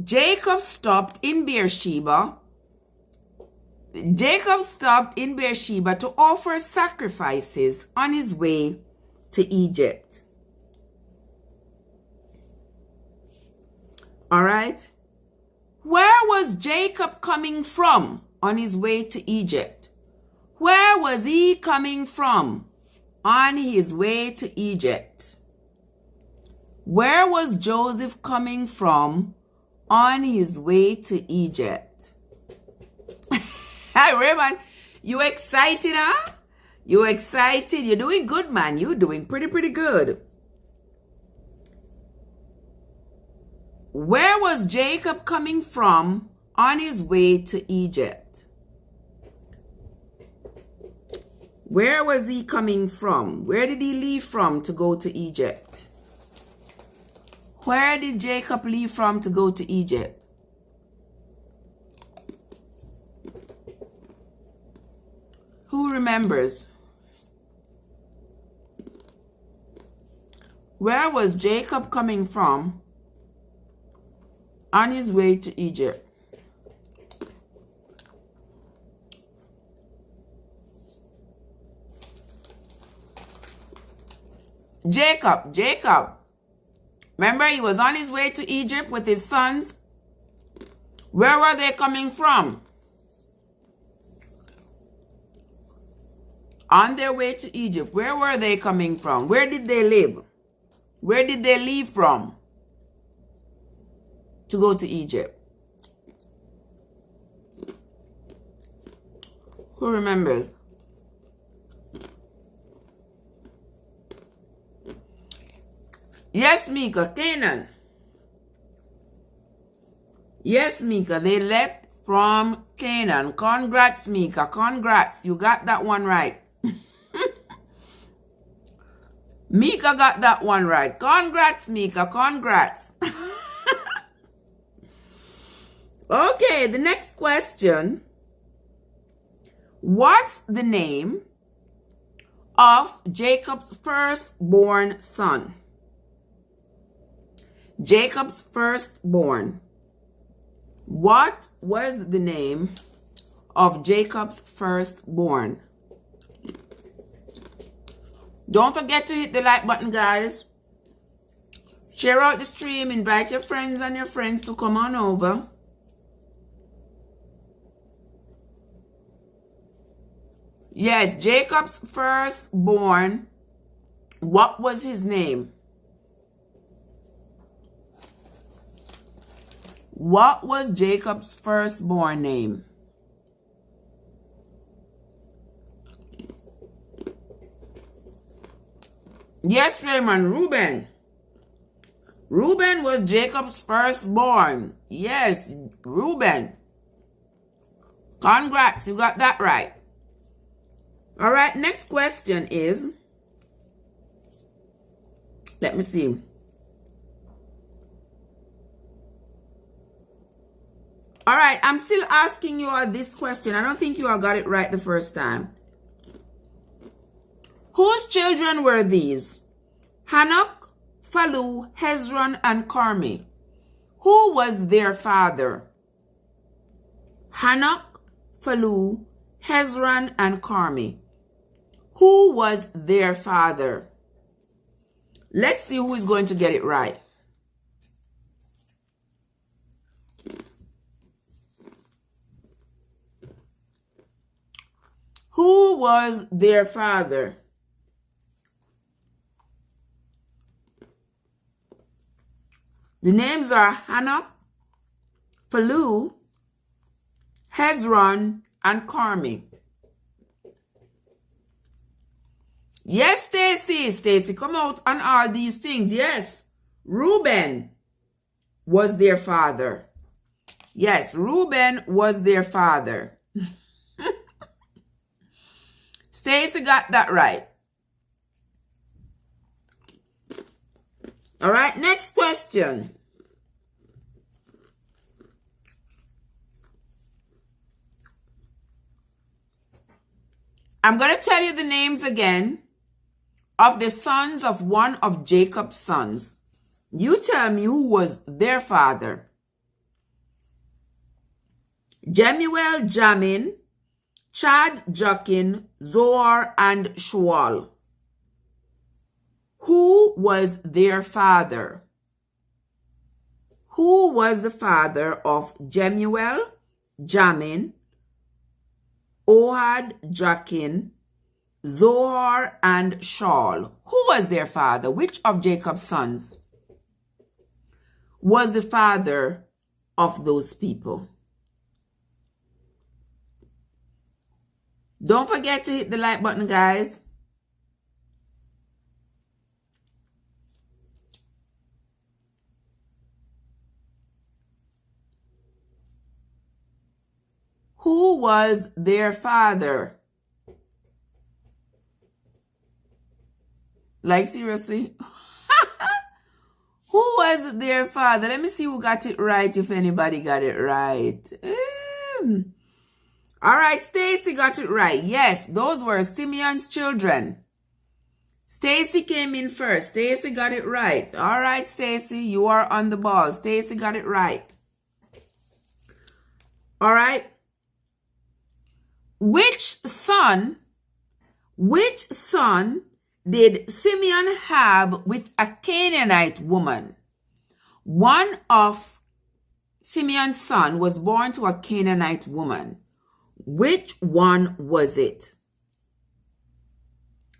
Jacob stopped in Beersheba. Jacob stopped in Beersheba to offer sacrifices on his way to Egypt. All right. Where was Jacob coming from on his way to Egypt? Where was he coming from on his way to Egypt? Where was Joseph coming from on his way to Egypt? Hi, Raymond. You excited, huh? You excited? You're doing good, man. You're doing pretty good. Where was Jacob coming from on his way to Egypt? Where was he coming from? Where did he leave from to go to Egypt? Where did Jacob leave from to go to Egypt? Who remembers? Where was Jacob coming from on his way to Egypt? Jacob. Remember, he was on his way to Egypt with his sons. Where were they coming from? On their way to Egypt, where were they coming from? Where did they live? Where did they leave from to go to Egypt? Who remembers? Yes, Mika, Canaan. Yes, Mika, they left from Canaan. Congrats, Mika, congrats. You got that one right. Mika got that one right. Congrats, Mika, congrats. Okay, the next question. What's the name of Jacob's firstborn son? Jacob's firstborn. What was the name of Jacob's firstborn? Don't forget to hit the like button, guys. Share out the stream. Invite your friends and your friends to come on over. Yes, Jacob's firstborn What was his name? What was Jacob's firstborn name? Yes, Raymond, Reuben. Reuben was Jacob's firstborn. Yes, Reuben. Congrats, you got that right. All right, next question is, let me see. All right, I'm still asking you all this question. I don't think you all got it right the first time. Whose children were these? Hanok, Phalu, Hezron, and Carmi. Who was their father? Hanok, Phalu, Hezron, and Carmi. Who was their father? Let's see who is going to get it right. Who was their father? The names are Hanok, Phalu, Hezron, and Carmi. Yes, Stacy. Stacy, come out on all these things. Yes, Reuben was their father. Yes, Reuben was their father. Stacy got that right. All right, next question. I'm going to tell you the names again of the sons of one of Jacob's sons. You tell me who was their father. Jemuel, Jamin, Chad, Jokin, Zoar, and Shual. Who was their father? Who was the father of Jemuel, Jamin, Ohad, Jokin, Zohar, and Shaul? Who was their father? Which of Jacob's sons was the father of those people? Don't forget to hit the like button, guys. Who was their father? Like, seriously? Who was their father? Let me see who got it right, if anybody got it right. All right, Stacy got it right. Yes, those were Simeon's children. Stacy came in first. Stacy got it right. All right, Stacy, you are on the ball. Stacy got it right. All right. Which son did Simeon have with a Canaanite woman? One of Simeon's sons was born to a Canaanite woman. Which one was it?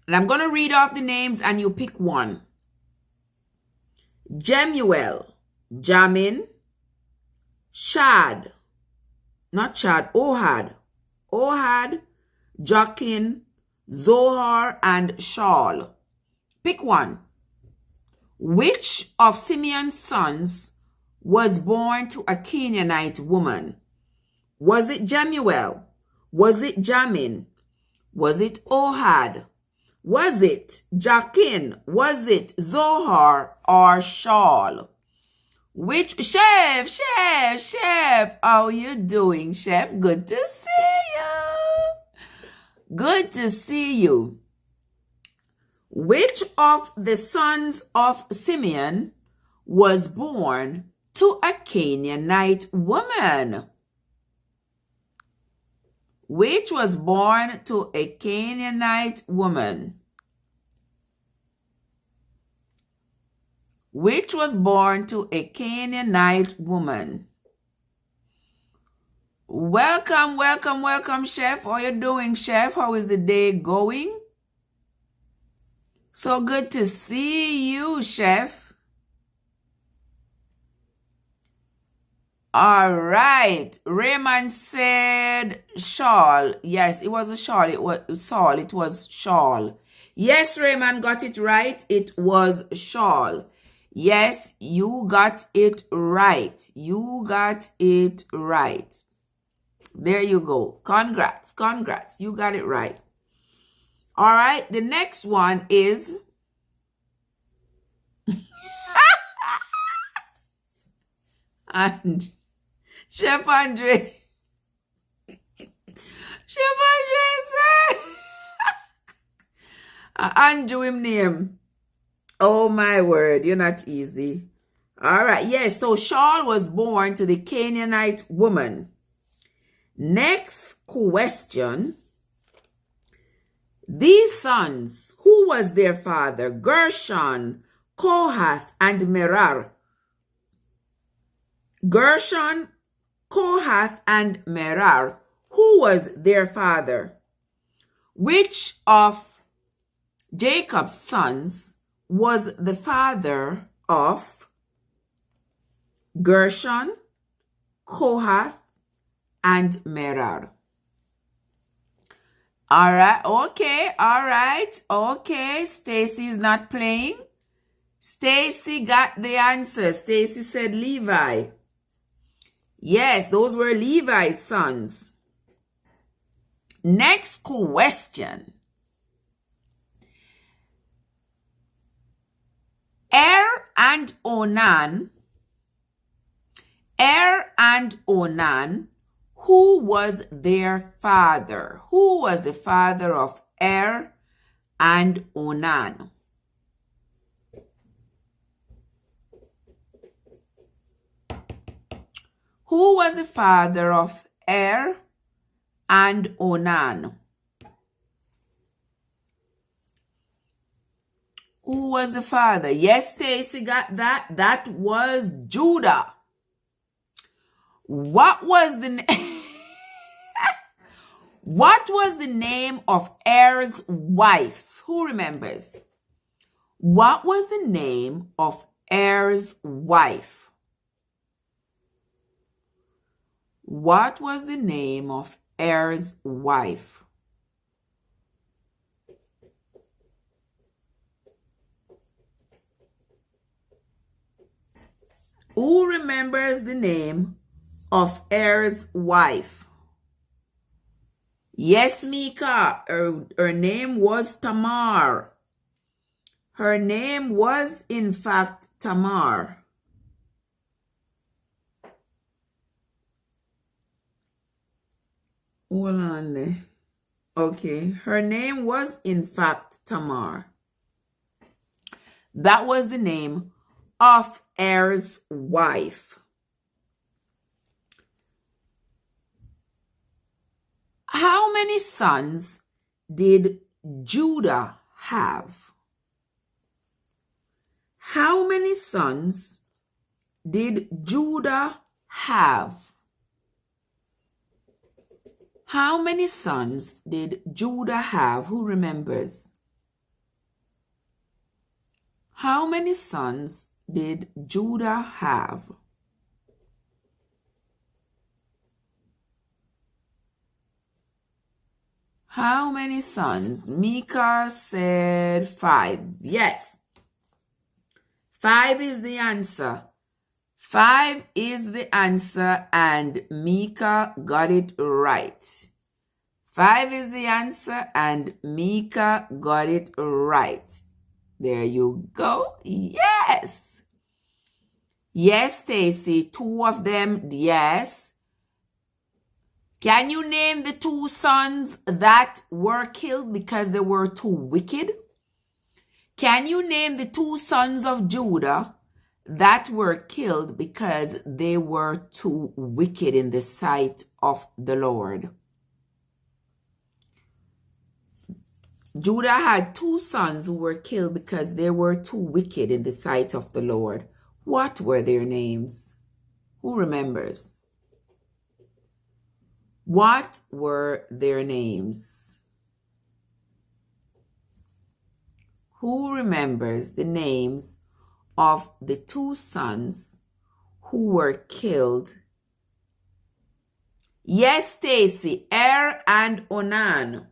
And I'm going to read off the names and you pick one. Jemuel, Jamin, Shad, not Chad, Ohad, Jokin, Zohar, and Shaul. Pick one. Which of Simeon's sons was born to a Canaanite woman? Was it Jemuel? Was it Jamin? Was it Ohad? Was it Jokin? Was it Zohar or Shaul? Which chef? How you doing, chef? Good to see you. Good to see you. Which of the sons of Simeon was born to a Canaanite woman? Which was born to a Canaanite woman? Which was born to a Canaanite woman? Welcome, chef. How you doing, chef? How is the day going? So good to see you, Chef. All right. Raymond said shawl. Yes, it was a shawl. It was Saul. It was shawl. Yes, Raymond got it right. It was shawl. Yes, you got it right. You got it right. There you go. Congrats. Congrats. You got it right. All right. The next one is and Chef Andre. Chef Andre said Andrew him name. Oh my word, you're not easy. All right, yes, so Shaul was born to the Canaanite woman. Next question. These sons, who was their father? Gershon, Kohath, and Merari. Gershon, Kohath, and Merari. Who was their father? Which of Jacob's sons was the father of Gershon, Kohath, and Merari? All right, okay, all right, okay. Stacy's not playing. Stacy got the answer. Stacy said Levi. Yes, those were Levi's sons. Next question. And Onan, who was their father? Who was the father of and Onan? Who was the father of and Onan? Who was the father? Yes, Stacy got that. That was Judah. What was the What was the name of Er's wife? Who remembers? What was the name of Er's wife? What was the name of Er's wife? Who remembers the name of Er's wife? Yes, Mika. Her name was Tamar. Her name was, in fact, Tamar. Hold on there. Okay. Her name was, in fact, Tamar. That was the name of Er's wife. How many sons did Judah have? How many sons did Judah have? How many sons did Judah have? Who remembers? How many sons did Judah have? How many sons? Mika said 5. Yes. 5 is the answer. 5 is the answer, and Mika got it right. 5 is the answer, and Mika got it right. There you go. Yes. Yes, Stacy. 2 of them, yes. Can you name the 2 sons that were killed because they were too wicked? Can you name the 2 sons of Judah that were killed because they were too wicked in the sight of the Lord? Judah had 2 sons who were killed because they were too wicked in the sight of the Lord. What were their names? Who remembers? What were their names? Who remembers the names of the two sons who were killed? Yes, Stacy, and Onan.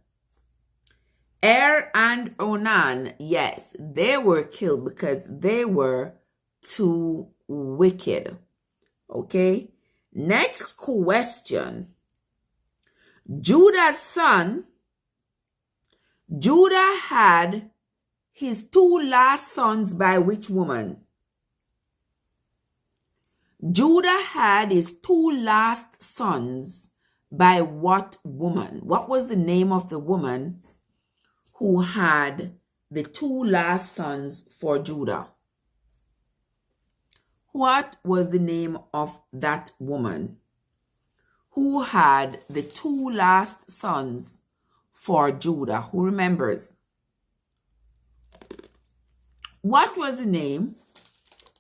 And Onan, yes, they were killed because they were too wicked. Okay? Next question. Judah's son, Judah had his two last sons by which woman? Judah had his two last sons by what woman? What was the name of the woman who had the two last sons for Judah? What was the name of that woman who had the two last sons for Judah? Who remembers? What was the name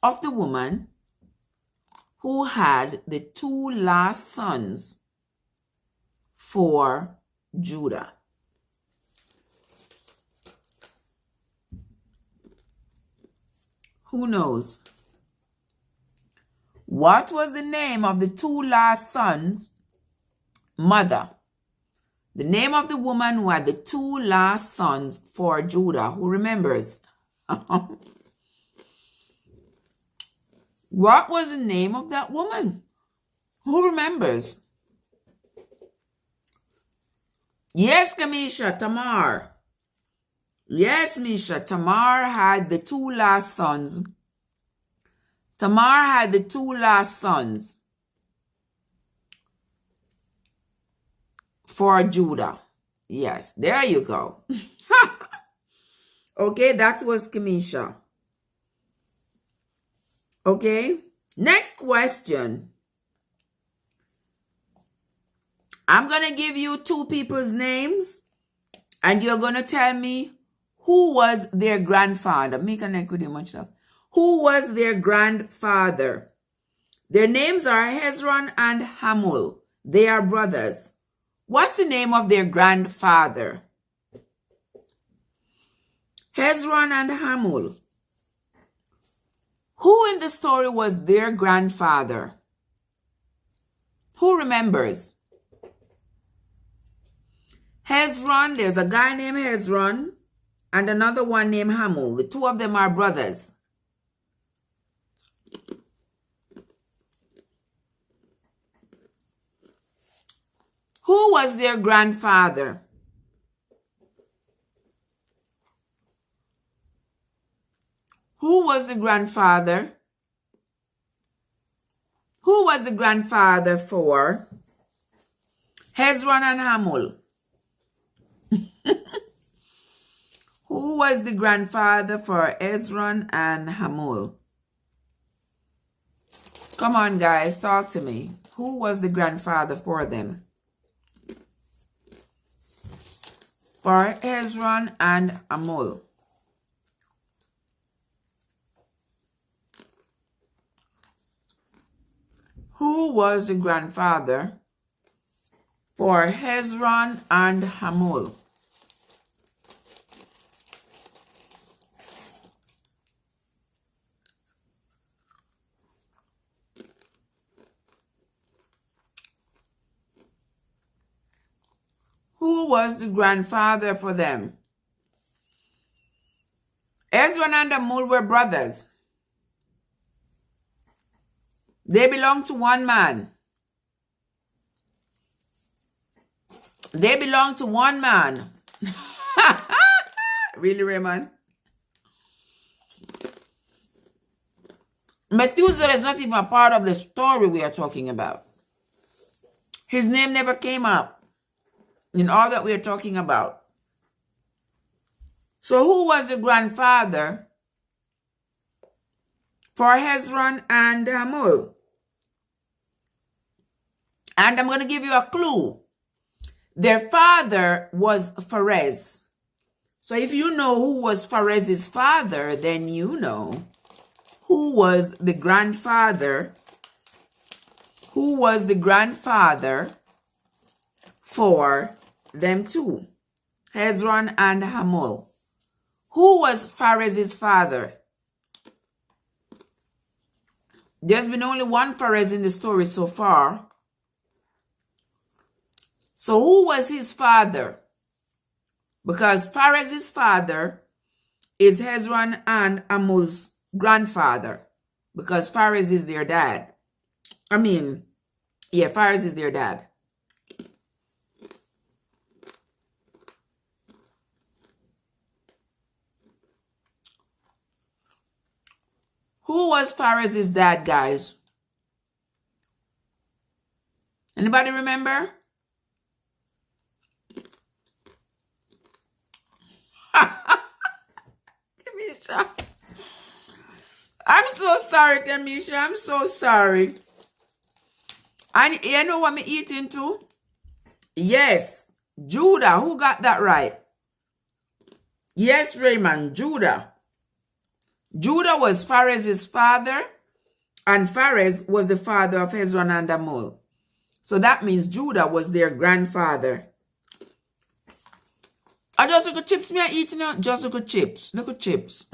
of the woman who had the two last sons for Judah? Who knows? What was the name of the two last sons' mother? The name of the woman who had the two last sons for Judah. Who remembers? What was the name of that woman? Who remembers? Yes, Kamisha, Tamar. Yes, Misha, Tamar had the two last sons. Tamar had the two last sons for Judah. Yes, there you go. Okay, that was Kamisha. Okay, next question. I'm going to give you two people's names, and you're going to tell me who was their grandfather. Me connect with you much love. Who was their grandfather? Their names are Hezron and Amul. They are brothers. What's the name of their grandfather? Hezron and Amul. Who in the story was their grandfather? Who remembers? Hezron, there's a guy named Hezron and another one named Amul. The two of them are brothers. Who was their grandfather? Who was the grandfather? Who was the grandfather for Hezron and Amul? Who was the grandfather for Hezron and Amul? Come on, guys, talk to me. Who was the grandfather for them? For Hezron and Amul. Who was the grandfather for Hezron and Amul? Who was the grandfather for them? Hezron and Amul were brothers. They belong to one man. They belong to one man. Really, Raymond? Methuselah is not even a part of the story we are talking about. His name never came up in all that we are talking about. So who was the grandfather for Hezron and Amul? And I'm going to give you a clue. Their father was Pharez. So if you know who was Pharez's father, then you know who was the grandfather. Who was the grandfather for them two, Hezron and Amul. Who was Pharez's father? There's been only one Pharez in the story so far. So who was his father? Because Pharez's father is Hezron and Amul's grandfather. Because Pharez is their dad. Pharez is their dad. Who was Pharez's dad, guys? Anybody remember? Tamisha. I'm so sorry, Tamisha. I'm so sorry. And you know what I'm eating too? Yes, Judah. Who got that right? Yes, Raymond, Judah. Judah was Pharez's father, and Pharez was the father of Hezron and Amul. So that means Judah was their grandfather. I just look at chips me eating now. Just look at chips. Look at chips.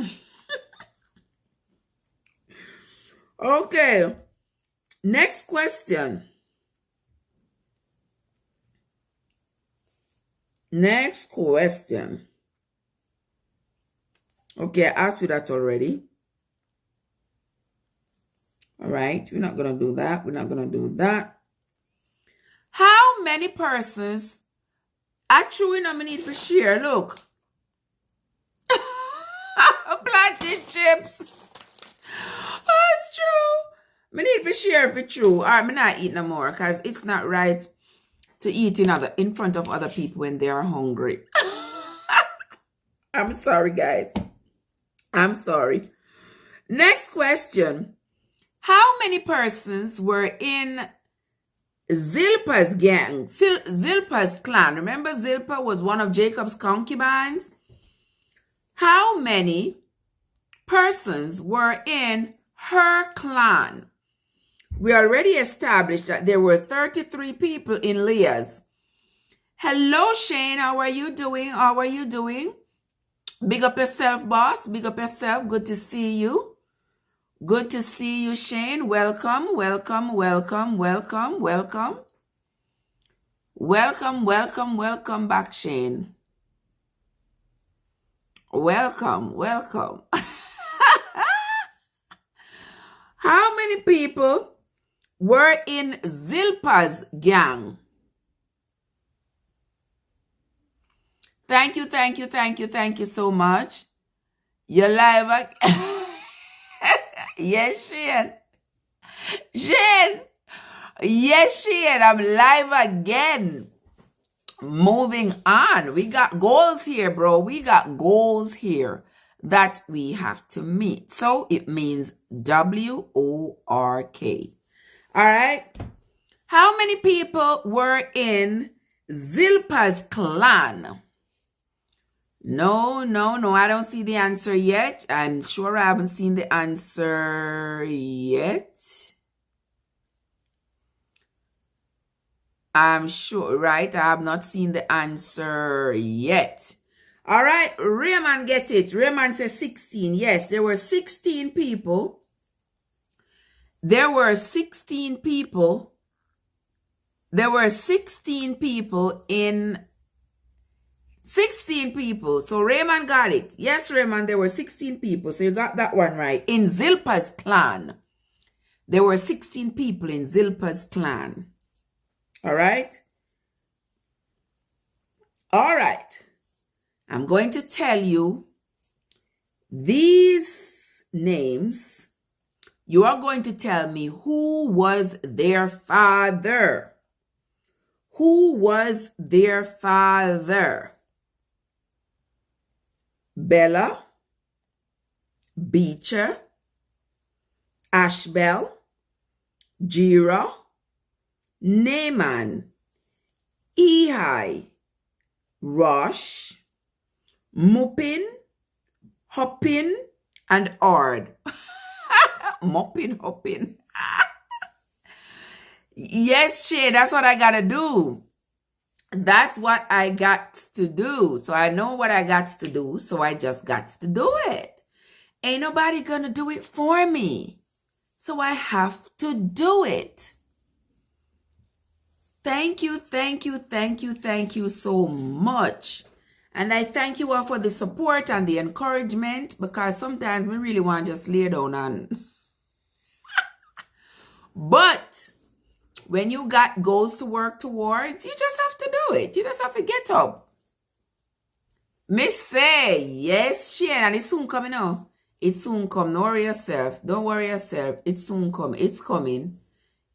Okay. Next question. Next question. Okay, I asked you that already. All right, we're not going to do that. We're not going to do that. How many persons actually nominated for share? Look. Planted chips. Oh, it's true. I need for share if it's true. All right, I'm not eating no more because it's not right to eat in front of other people when they are hungry. I'm sorry, guys. I'm sorry. Next question. How many persons were in Zilpah's gang? Zilpah's clan. Remember, Zilpah was one of Jacob's concubines? How many persons were in her clan? We already established that there were 33 people in Leah's. Hello, Shane. How are you doing? How are you doing? Big up yourself, boss. Big up yourself. Good to see you. Good to see you, Shane. Welcome, welcome, welcome, welcome, welcome. Welcome, welcome, welcome back, Shane. Welcome, welcome. How many people were in Zilpah's gang? Thank you, thank you, thank you, thank you so much. You're live. Yes, Shane. Shane. Yes, Shane. I'm live again. Moving on. We got goals here, bro. We got goals here that we have to meet. So it means WORK. All right. How many people were in Zilpah's clan? No. I don't see the answer yet. I'm sure I haven't seen the answer yet. I'm sure, right? I have not seen the answer yet. All right. Raymond get it. Raymond says 16. Yes, there were 16 people. There were 16 people. There were 16 people in 16 people. So Raymond got it. Yes, Raymond, there were 16 people. So you got that one right. In Zilpah's clan, there were 16 people in Zilpah's clan. All right? All right. I'm going to tell you these names. You are going to tell me who was their father. Who was their father? Bella, Beecher, Ashbel, Jira, Naaman, Ehi, Rosh, Muppin, Hoppin, and Ard. Hoppin. Yes, Shay, that's what I gotta do. That's what I got to do. So I know what I got to do. So I just got to do it. Ain't nobody gonna do it for me. So I have to do it. Thank you, thank you, thank you, thank you so much. And I thank you all for the support and the encouragement, because sometimes we really want to just lay down and... But when you got goals to work towards, you just have to do it. You just have to get up. Miss say, yes, Shane, and it's soon coming out. It's soon come. Don't worry yourself. Don't worry yourself. It's soon come. It's coming.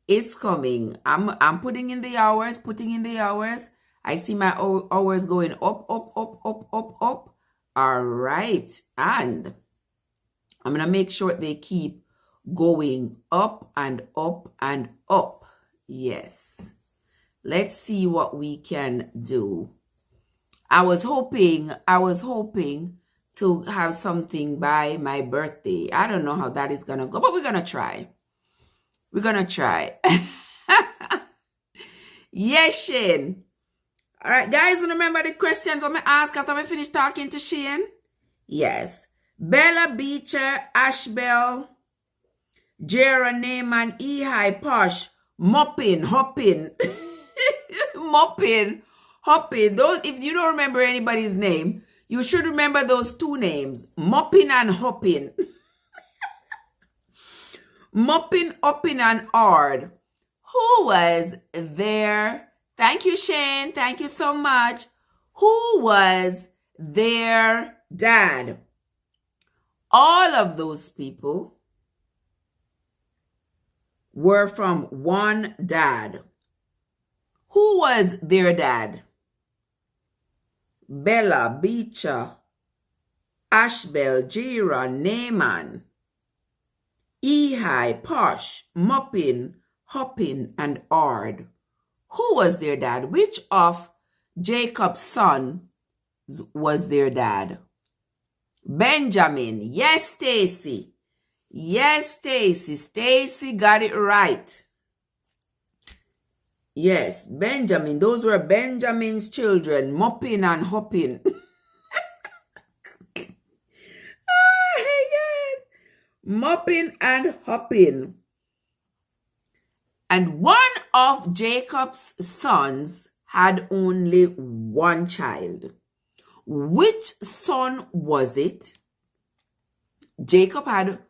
It's coming. I'm putting in the hours, I see my hours going up, up. All right. And I'm going to make sure they keep going up and up and up. Yes. Let's see what we can do. I was hoping to have something by my birthday. I don't know how that is going to go, but we're going to try. We're going to try. Yes, Shane. All right, guys, remember the questions I'm going to ask after I finish talking to Shane? Yes. Bella, Beecher, Ashbel, Jera, Naaman, Ehi, Posh, Moppin, Hoppin. Moppin, Hoppin. Those, if you don't remember anybody's name, you should remember those two names, Moppin and Hoppin. Moppin, Uppin, and Ard. Who was there? Thank you, Shane. Thank you so much. Who was their dad? All of those people were from one dad. Who was their dad? Bella, Beecher, Ashbel, Jira, Naaman, Ehi, Posh, Moppin, Hoppin, and Ard. Who was their dad? Which of Jacob's sons was their dad? Benjamin. Yes, Stacy. Yes, Stacy. Stacy got it right. Yes, Benjamin. Those were Benjamin's children, Moppin and Hoppin. Oh my God. Moppin and Hoppin. And one of Jacob's sons had only one child. Which son was it? Jacob had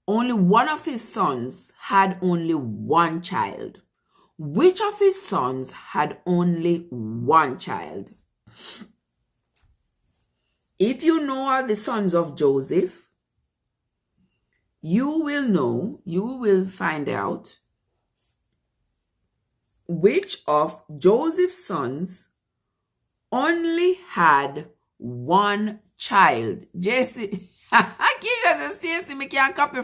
only one of his sons had only one child. Which of his sons had only one child? If you know all the sons of Joseph, you will find out which of Joseph's sons only had one child. Jesse, Keisha says, Stacy, me can't copy.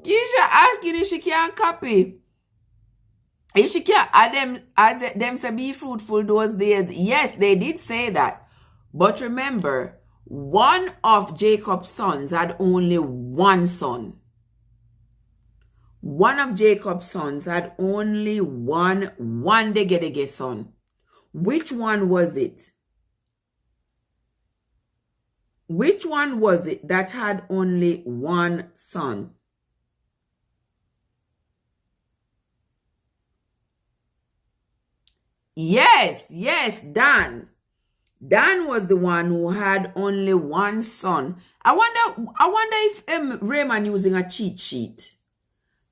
Keisha asking if she can't copy. If she can't add them, as them to be fruitful those days. Yes, they did say that. But remember, one of Jacob's sons had only one son. One of Jacob's sons had only one dege son. Which one was it? Which one was it that had only one son? Yes, Dan. Dan was the one who had only one son. I wonder if Raymond using a cheat sheet.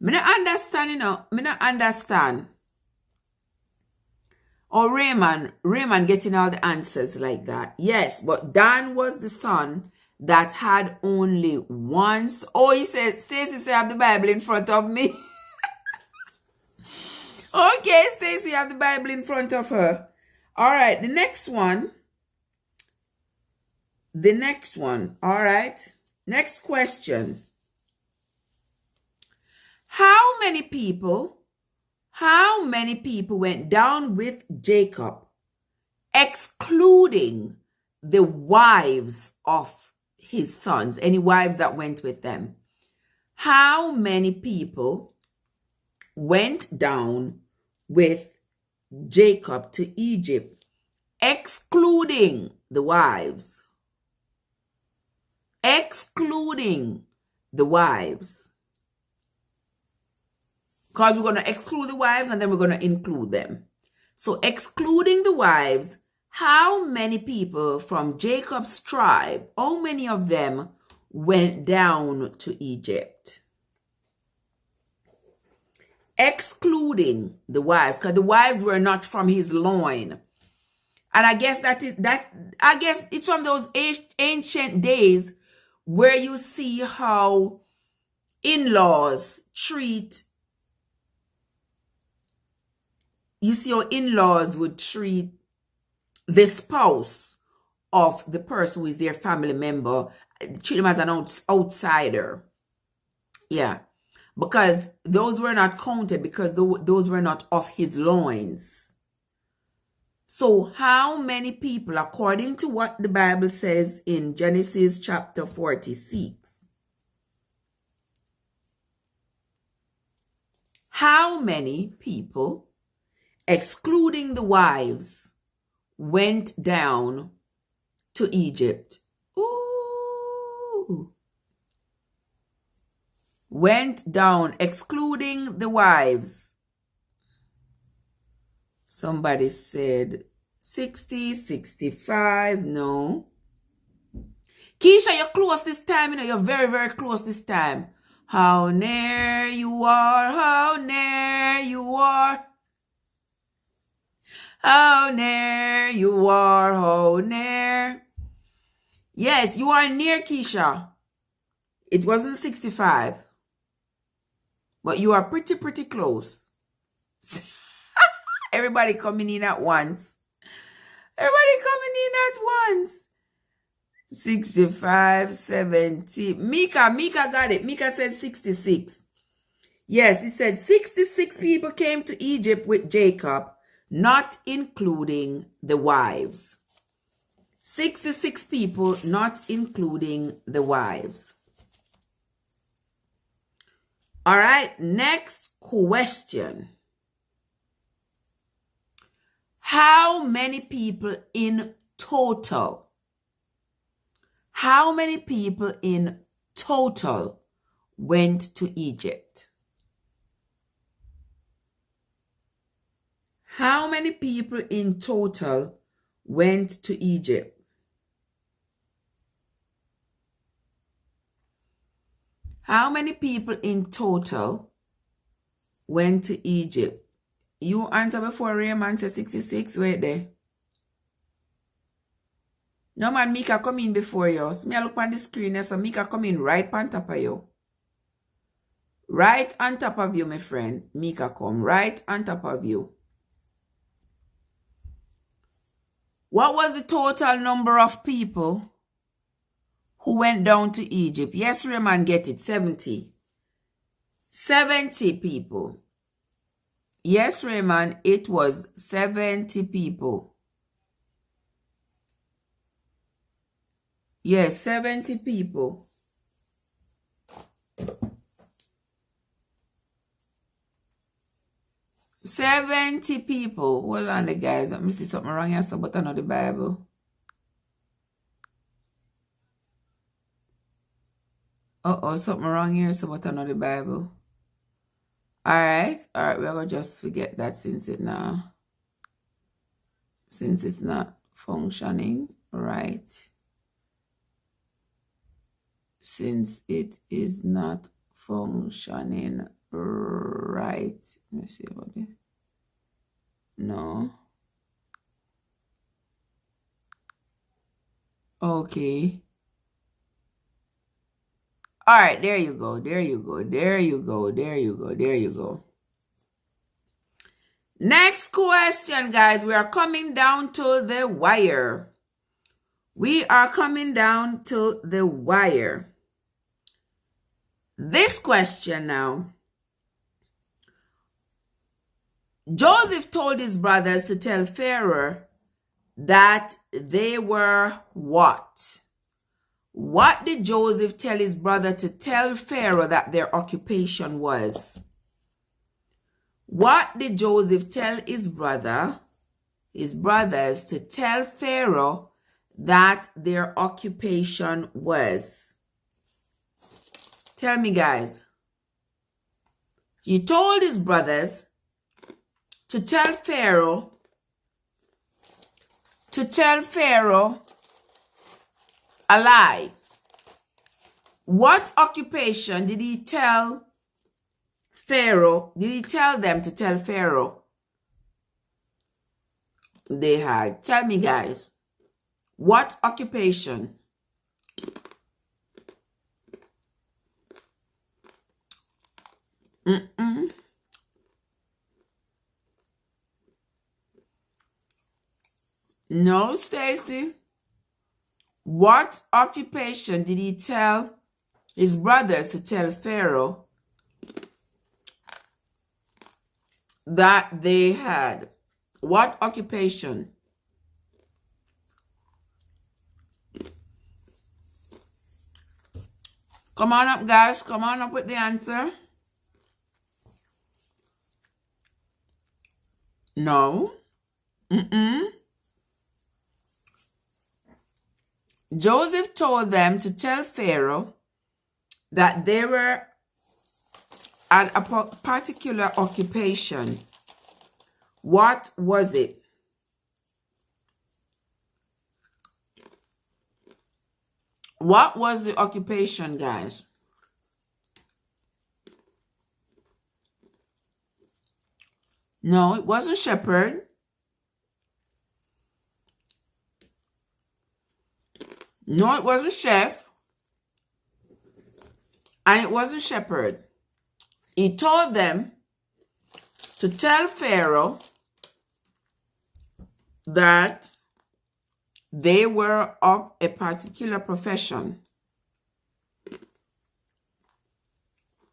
Me not understand, Me not understand. Or Raymond getting all the answers like that. Yes, but Dan was the son that had only one. Oh, he said, Stacy said, I have the Bible in front of me. Okay, Stacy have the Bible in front of her. All right, the next one. All right. Next question. How many people went down with Jacob, excluding the wives of his sons, any wives that went with them? How many people went down with Jacob to Egypt, excluding the wives. Excluding the wives. Because we're going to exclude the wives and then we're going to include them. So excluding the wives, how many people from Jacob's tribe, how many of them went down to Egypt? Excluding the wives, because the wives were not from his loin. And I guess it's from those ancient days where you see how in-laws would treat the spouse of the person who is their family member, treat them as an outsider. Yeah. Because those were not counted, because those were not of his loins. So how many people, according to what the Bible says in Genesis chapter 46, how many people, excluding the wives, went down to Egypt? Ooh. Went down, excluding the wives. Somebody said 60, 65. No. Keisha, you're close this time. You know, you're very, very close this time. How near you are, how near you are. How near you are, how near. Yes, you are near, Keisha. It wasn't 65. But you are pretty, pretty close. Everybody coming in at once. Everybody coming in at once. 65, 70. Mika got it. Mika said 66. Yes, he said 66 people came to Egypt with Jacob, not including the wives. 66 people, not including the wives. All right, next question. How many people in total? How many people in total went to Egypt? How many people in total went to Egypt? How many people in total went to Egypt? You answer before Raymond said 66. Wait there. No man, Mika come in before you. So me I look on the screen so Mika come in right on top of you. Right on top of you, my friend. Mika come right on top of you. What was the total number of people who went down to Egypt? Yes, Raymond, get it. 70. 70 people. Yes, Raymond, it was 70 people. Yes, 70 people. $70 people. Hold on, the guys. Let me see something wrong here. So, but I know the Bible. Something wrong here. So, but I know the Bible. All right. We're going to just forget that since it's not functioning right. Since it is not functioning right. Let me see about it. No. Okay. All right, there you go. There you go. There you go. There you go. There you go. Next question, guys. We are coming down to the wire. We are coming down to the wire. This question now. Joseph told his brothers to tell Pharaoh that they were what? What did Joseph tell his brother to tell Pharaoh that their occupation was? What did Joseph tell his brothers to tell Pharaoh that their occupation was? Tell me, guys. He told his brothers to tell Pharaoh a lie. What occupation did he tell Pharaoh? Did he tell them to tell Pharaoh they had? Tell me, guys. What occupation? No, Stacy. What occupation did he tell his brothers to tell Pharaoh that they had? What occupation? Come on up, guys. Come on up with the answer. No. Joseph told them to tell Pharaoh that they were at a particular occupation. What was it? What was the occupation, guys? No, it wasn't shepherd. No, it wasn't chef. And it wasn't shepherd. He told them to tell Pharaoh that they were of a particular profession.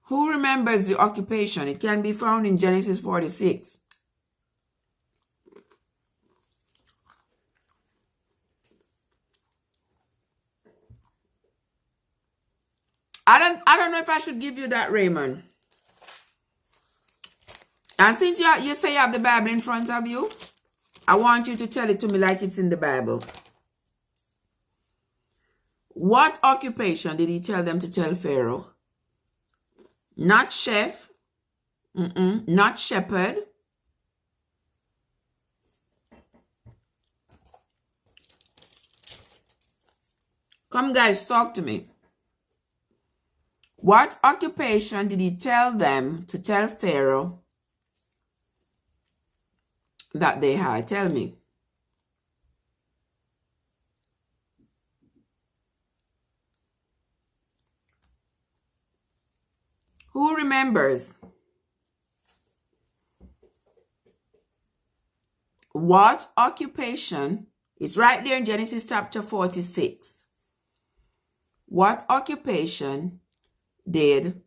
Who remembers the occupation? It can be found in Genesis 46. I don't know if I should give you that, Raymond. And since you say you have the Bible in front of you, I want you to tell it to me like it's in the Bible. What occupation did he tell them to tell Pharaoh? Not chef. Not shepherd. Come, guys, talk to me. What occupation did he tell them to tell Pharaoh that they had? Tell me. Who remembers? What occupation is right there in Genesis chapter 46. What occupation did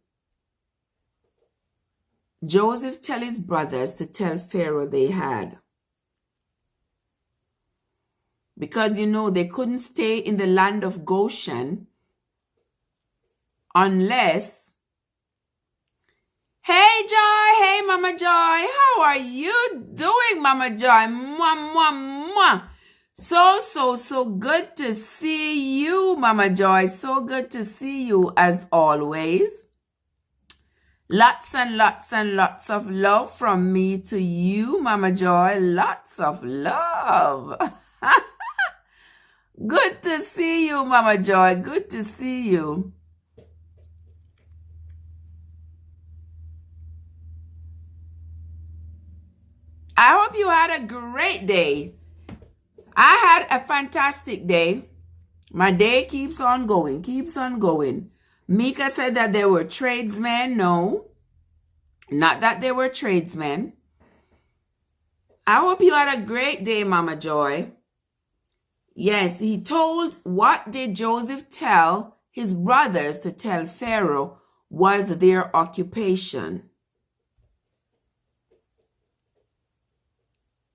Joseph tell his brothers to tell Pharaoh they had? Because, you know, they couldn't stay in the land of Goshen unless... Hey, Joy. Hey, Mama Joy. How are you doing, Mama Joy? Mwah, mwah, mwah. So good to see you, Mama Joy. So good to see you as always. Lots and lots and lots of love from me to you, Mama Joy. Lots of love. Good to see you, Mama Joy. Good to see you. I hope you had a great day. I had a fantastic day. My day keeps on going, keeps on going. Mika said that there were tradesmen. No, not that there were tradesmen. I hope you had a great day, Mama Joy. Yes, he told, what did Joseph tell his brothers to tell Pharaoh was their occupation?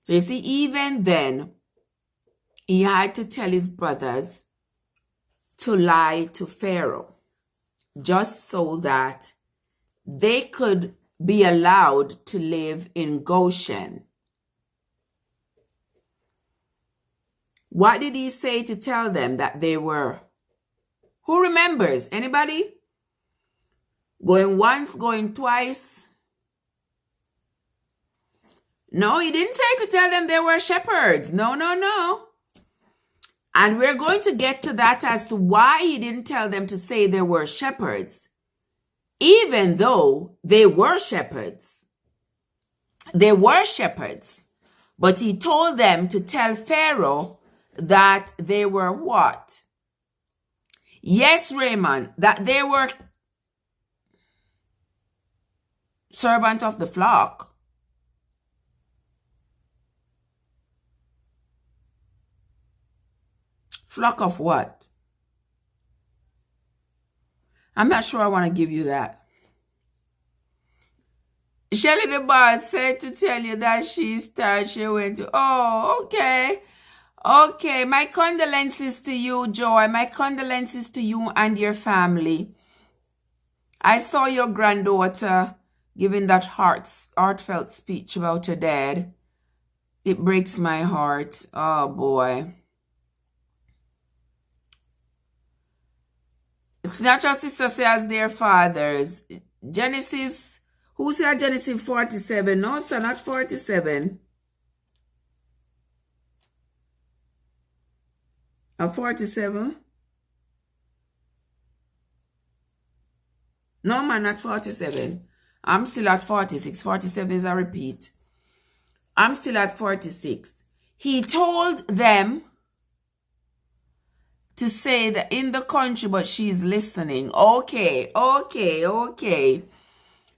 So you see, even then, he had to tell his brothers to lie to Pharaoh, just so that they could be allowed to live in Goshen? What did he say to tell them that they were? Who remembers? Anybody? Going once, going twice? No, he didn't say to tell them they were shepherds. No, no, no. And we're going to get to that as to why he didn't tell them to say they were shepherds, even though they were shepherds. They were shepherds, but he told them to tell Pharaoh that they were what? Yes, Raymond, that they were servant of the flock. Flock of what? I'm not sure I want to give you that. Shelly the boss said to tell you that she's tired. She went to, oh, okay. Okay, my condolences to you, Joy. My condolences to you and your family. I saw your granddaughter giving that heartfelt speech about her dad. It breaks my heart. Oh, boy. It's not just sisters as their fathers. Genesis, who said Genesis 47? No, sir, not 47. Or 47? No, man, not 47. I'm still at 46. 47 is a repeat. I'm still at 46. He told them to say that in the country, but she's listening. Okay.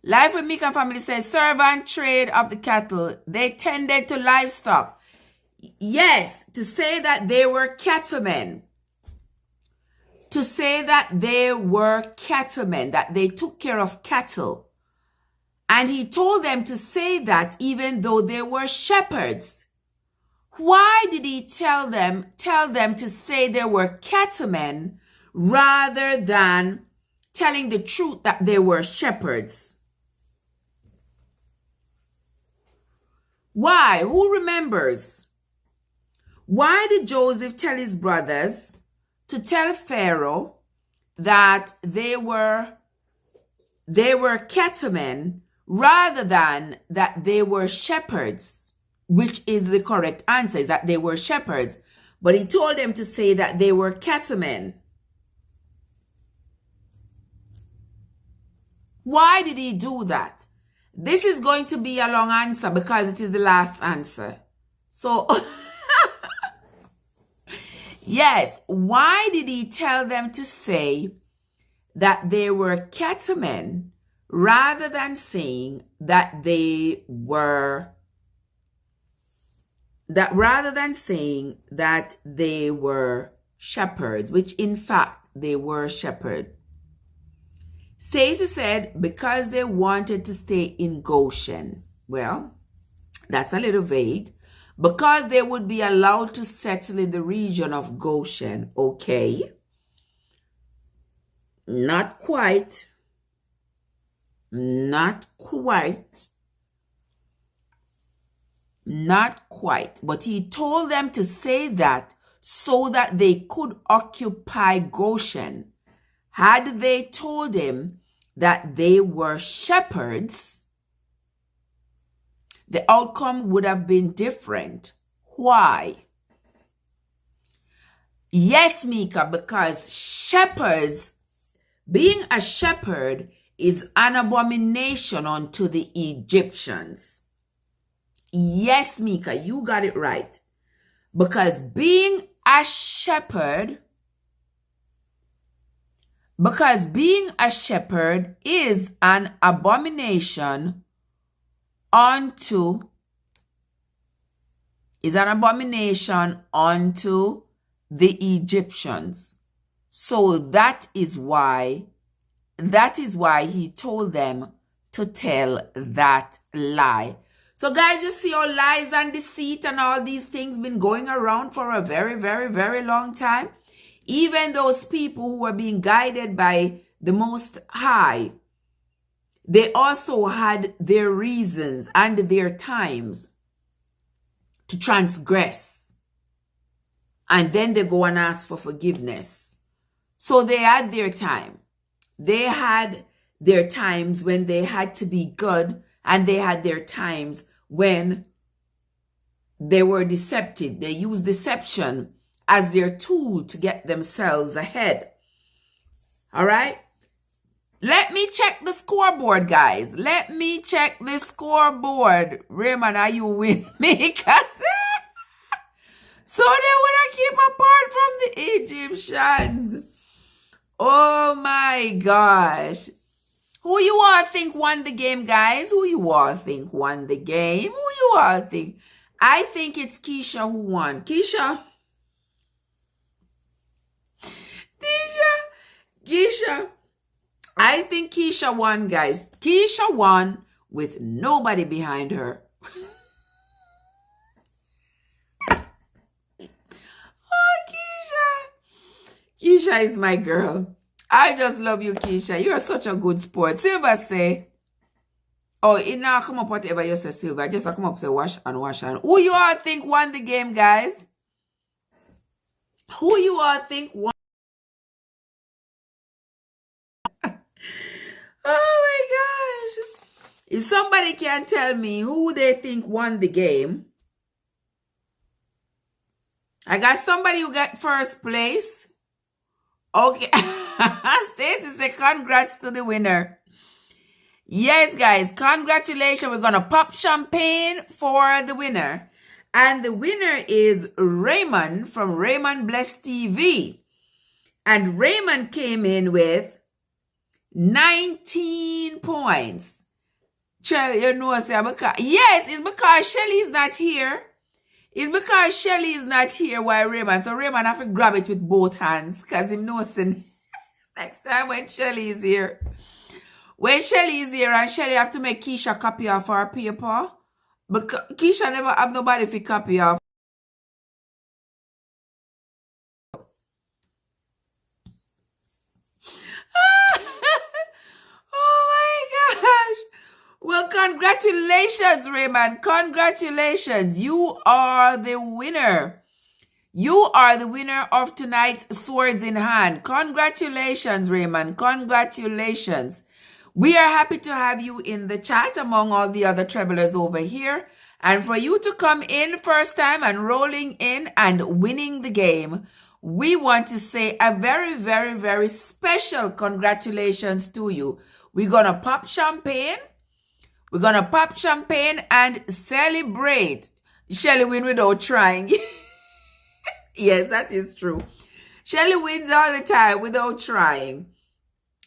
Life with Mika family says, servant trade of the cattle. They tended to livestock. Yes, to say that they were cattlemen. To say that they were cattlemen, that they took care of cattle. And he told them to say that even though they were shepherds. Why did he tell them to say they were cattlemen rather than telling the truth that they were shepherds? Why? Who remembers? Why did Joseph tell his brothers to tell Pharaoh that they were cattlemen rather than that they were shepherds? Which is the correct answer, is that they were shepherds. But he told them to say that they were cattlemen. Why did he do that? This is going to be a long answer because it is the last answer. So, yes, why did he tell them to say that they were cattlemen rather than saying that they were shepherds, which in fact they were shepherds? Stacy said because they wanted to stay in Goshen. Well, that's a little vague. Because they would be allowed to settle in the region of Goshen. Okay. Not quite. Not quite. Not quite. But he told them to say that so that they could occupy Goshen. Had they told him that they were shepherds, the outcome would have been different. Why? Yes, Mika, because shepherds, being a shepherd is an abomination unto the Egyptians. Yes, Mika, you got it right. Because being a shepherd is an abomination unto the Egyptians. So that is why he told them to tell that lie. So guys, you see how lies and deceit and all these things been going around for a very, very, very long time. Even those people who were being guided by the Most High, They also had their reasons and their times to transgress. And then they go and ask for forgiveness. So they had their time. They had their times when they had to be good, and they had their times when they were deceptive. They used deception as their tool to get themselves ahead. All right? Let me check the scoreboard, guys. Let me check the scoreboard. Raymond, are you with me? So they would have keep apart from the Egyptians. Oh my gosh. Who you all think won the game, guys? Who you all think won the game? Who you all think? I think it's Keisha who won. Keisha. I think Keisha won, guys. Keisha won with nobody behind her. Oh, Keisha is my girl. I just love you, Keisha. You are such a good sport. Silver say, oh, it now come up whatever you say, Silver. Just come up say wash and wash and. Who you all think won the game, guys? Who you all think won? Oh my gosh. If somebody can tell me who they think won the game. I got somebody who got first place. Okay. Stacy said congrats to the winner. Yes, guys. Congratulations. We're going to pop champagne for the winner. And the winner is Raymond from Raymond Bless TV. And Raymond came in with 19 points. You know, yes, it's because Shelly's not here. It's because Shelly is not here while Raymond. So Raymond have to grab it with both hands because him knows next time when Shelly is here. When Shelly is here and Shelly have to make Keisha copy off her paper. Because Keisha never have nobody to copy off. Well, congratulations, Raymond. Congratulations. You are the winner. You are the winner of tonight's Swords in Hand. Congratulations, Raymond. Congratulations. We are happy to have you in the chat among all the other travelers over here. And for you to come in first time and rolling in and winning the game, we want to say a very, very, very special congratulations to you. We're going to pop champagne. We're going to pop champagne and celebrate. Shelly win without trying. Yes, that is true. Shelly wins all the time without trying.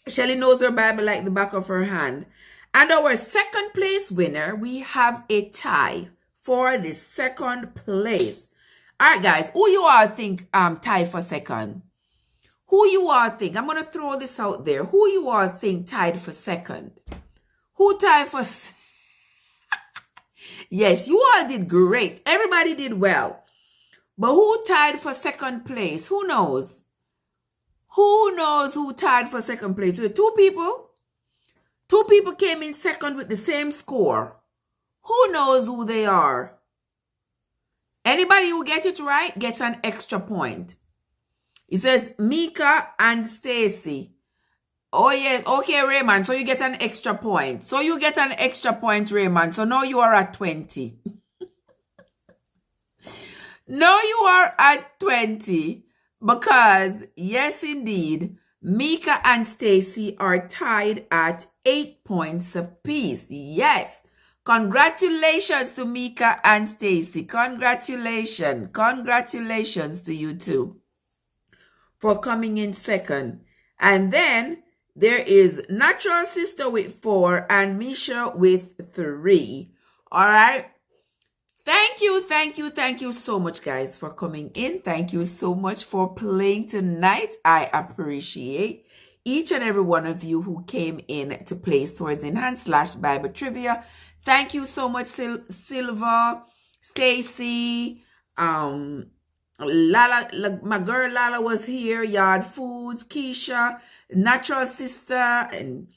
Shelly knows her Bible like the back of her hand. And our second place winner, we have a tie for the second place. All right, guys, who you all think tied for second? Who you all think? I'm going to throw this out there. Who you all think tied for second? Who tied for... Yes, you all did great. Everybody did well. But who tied for second place? Who knows? Who knows who tied for second place? With two people. Two people came in second with the same score. Who knows who they are? Anybody who gets it right gets an extra point. It says Mika and Stacy. Oh, yes. Okay, Raymond. So you get an extra point. So you get an extra point, Raymond. So now you are at 20. Now you are at 20 because, yes, indeed, Mika and Stacy are tied at 8 points apiece. Yes. Congratulations to Mika and Stacy. Congratulations. Congratulations to you two for coming in second. And then there is Natural Sister with 4 and Misha with 3. All right. Thank you so much, guys, for coming in. Thank you so much for playing tonight. I appreciate each and every one of you who came in to play Swords in Hand / Bible Trivia. Thank you so much, Silva, Stacy, Lala, my girl Lala was here, Yard Foods, Keisha, Natural Sister, and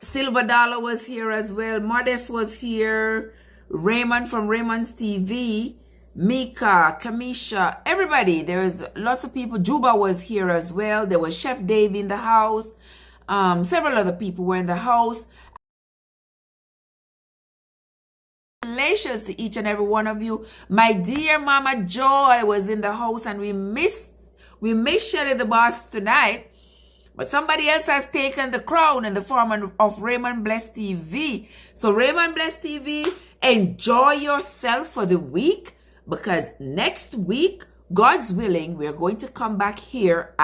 Silver Dollar was here as well. Modest was here. Raymond from Raymond's TV. Mika, Kamisha, everybody. There's lots of people. Juba was here as well. There was Chef Dave in the house. Several other people were in the house. Congratulations to each and every one of you. My dear Mama Joy was in the house, and we miss Shelly the boss tonight. But somebody else has taken the crown in the form of Raymond Bless TV. So Raymond Bless TV, enjoy yourself for the week, because next week, God's willing, we're going to come back here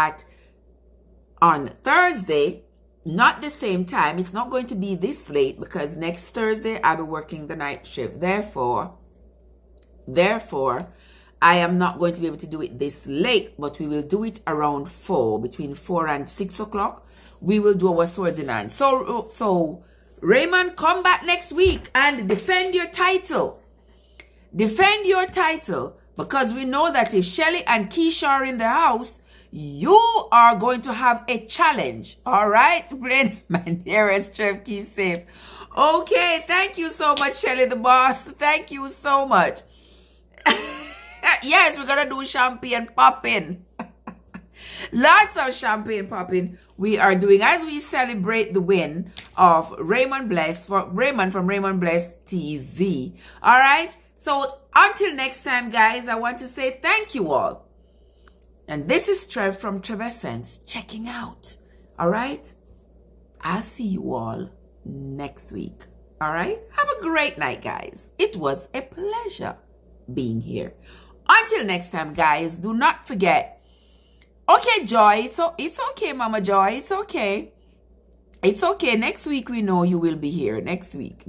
on Thursday. Not the same time. It's not going to be this late, because next Thursday I'll be working the night shift. Therefore, I am not going to be able to do it this late, but we will do it around 4, between 4 and 6 o'clock. We will do our swords in hand. So Raymond, come back next week and defend your title. Defend your title, because we know that if Shelly and Keisha are in the house, you are going to have a challenge. All right? My dearest Trev, keep safe. Okay, thank you so much, Shelly the boss. Thank you so much. Yes, we're going to do champagne popping. Lots of champagne popping we are doing as we celebrate the win of Raymond from Raymond Bless TV. All right? So until next time, guys, I want to say thank you all. And this is Trev from Trevessence checking out. All right? I'll see you all next week. All right? Have a great night, guys. It was a pleasure being here. Until next time, guys, do not forget. Okay, Joy. It's okay, Mama Joy. It's okay. It's okay. Next week, we know you will be here. Next week,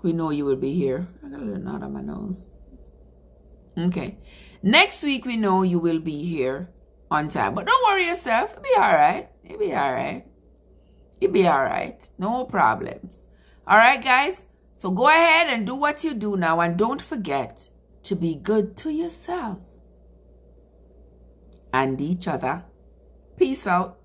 we know you will be here. I got a little knot on my nose. Okay. Next week, we know you will be here on time. But don't worry yourself. It'll be all right. It'll be all right. It'll be all right. No problems. All right, guys? So go ahead and do what you do now. And don't forget to be good to yourselves and each other. Peace out.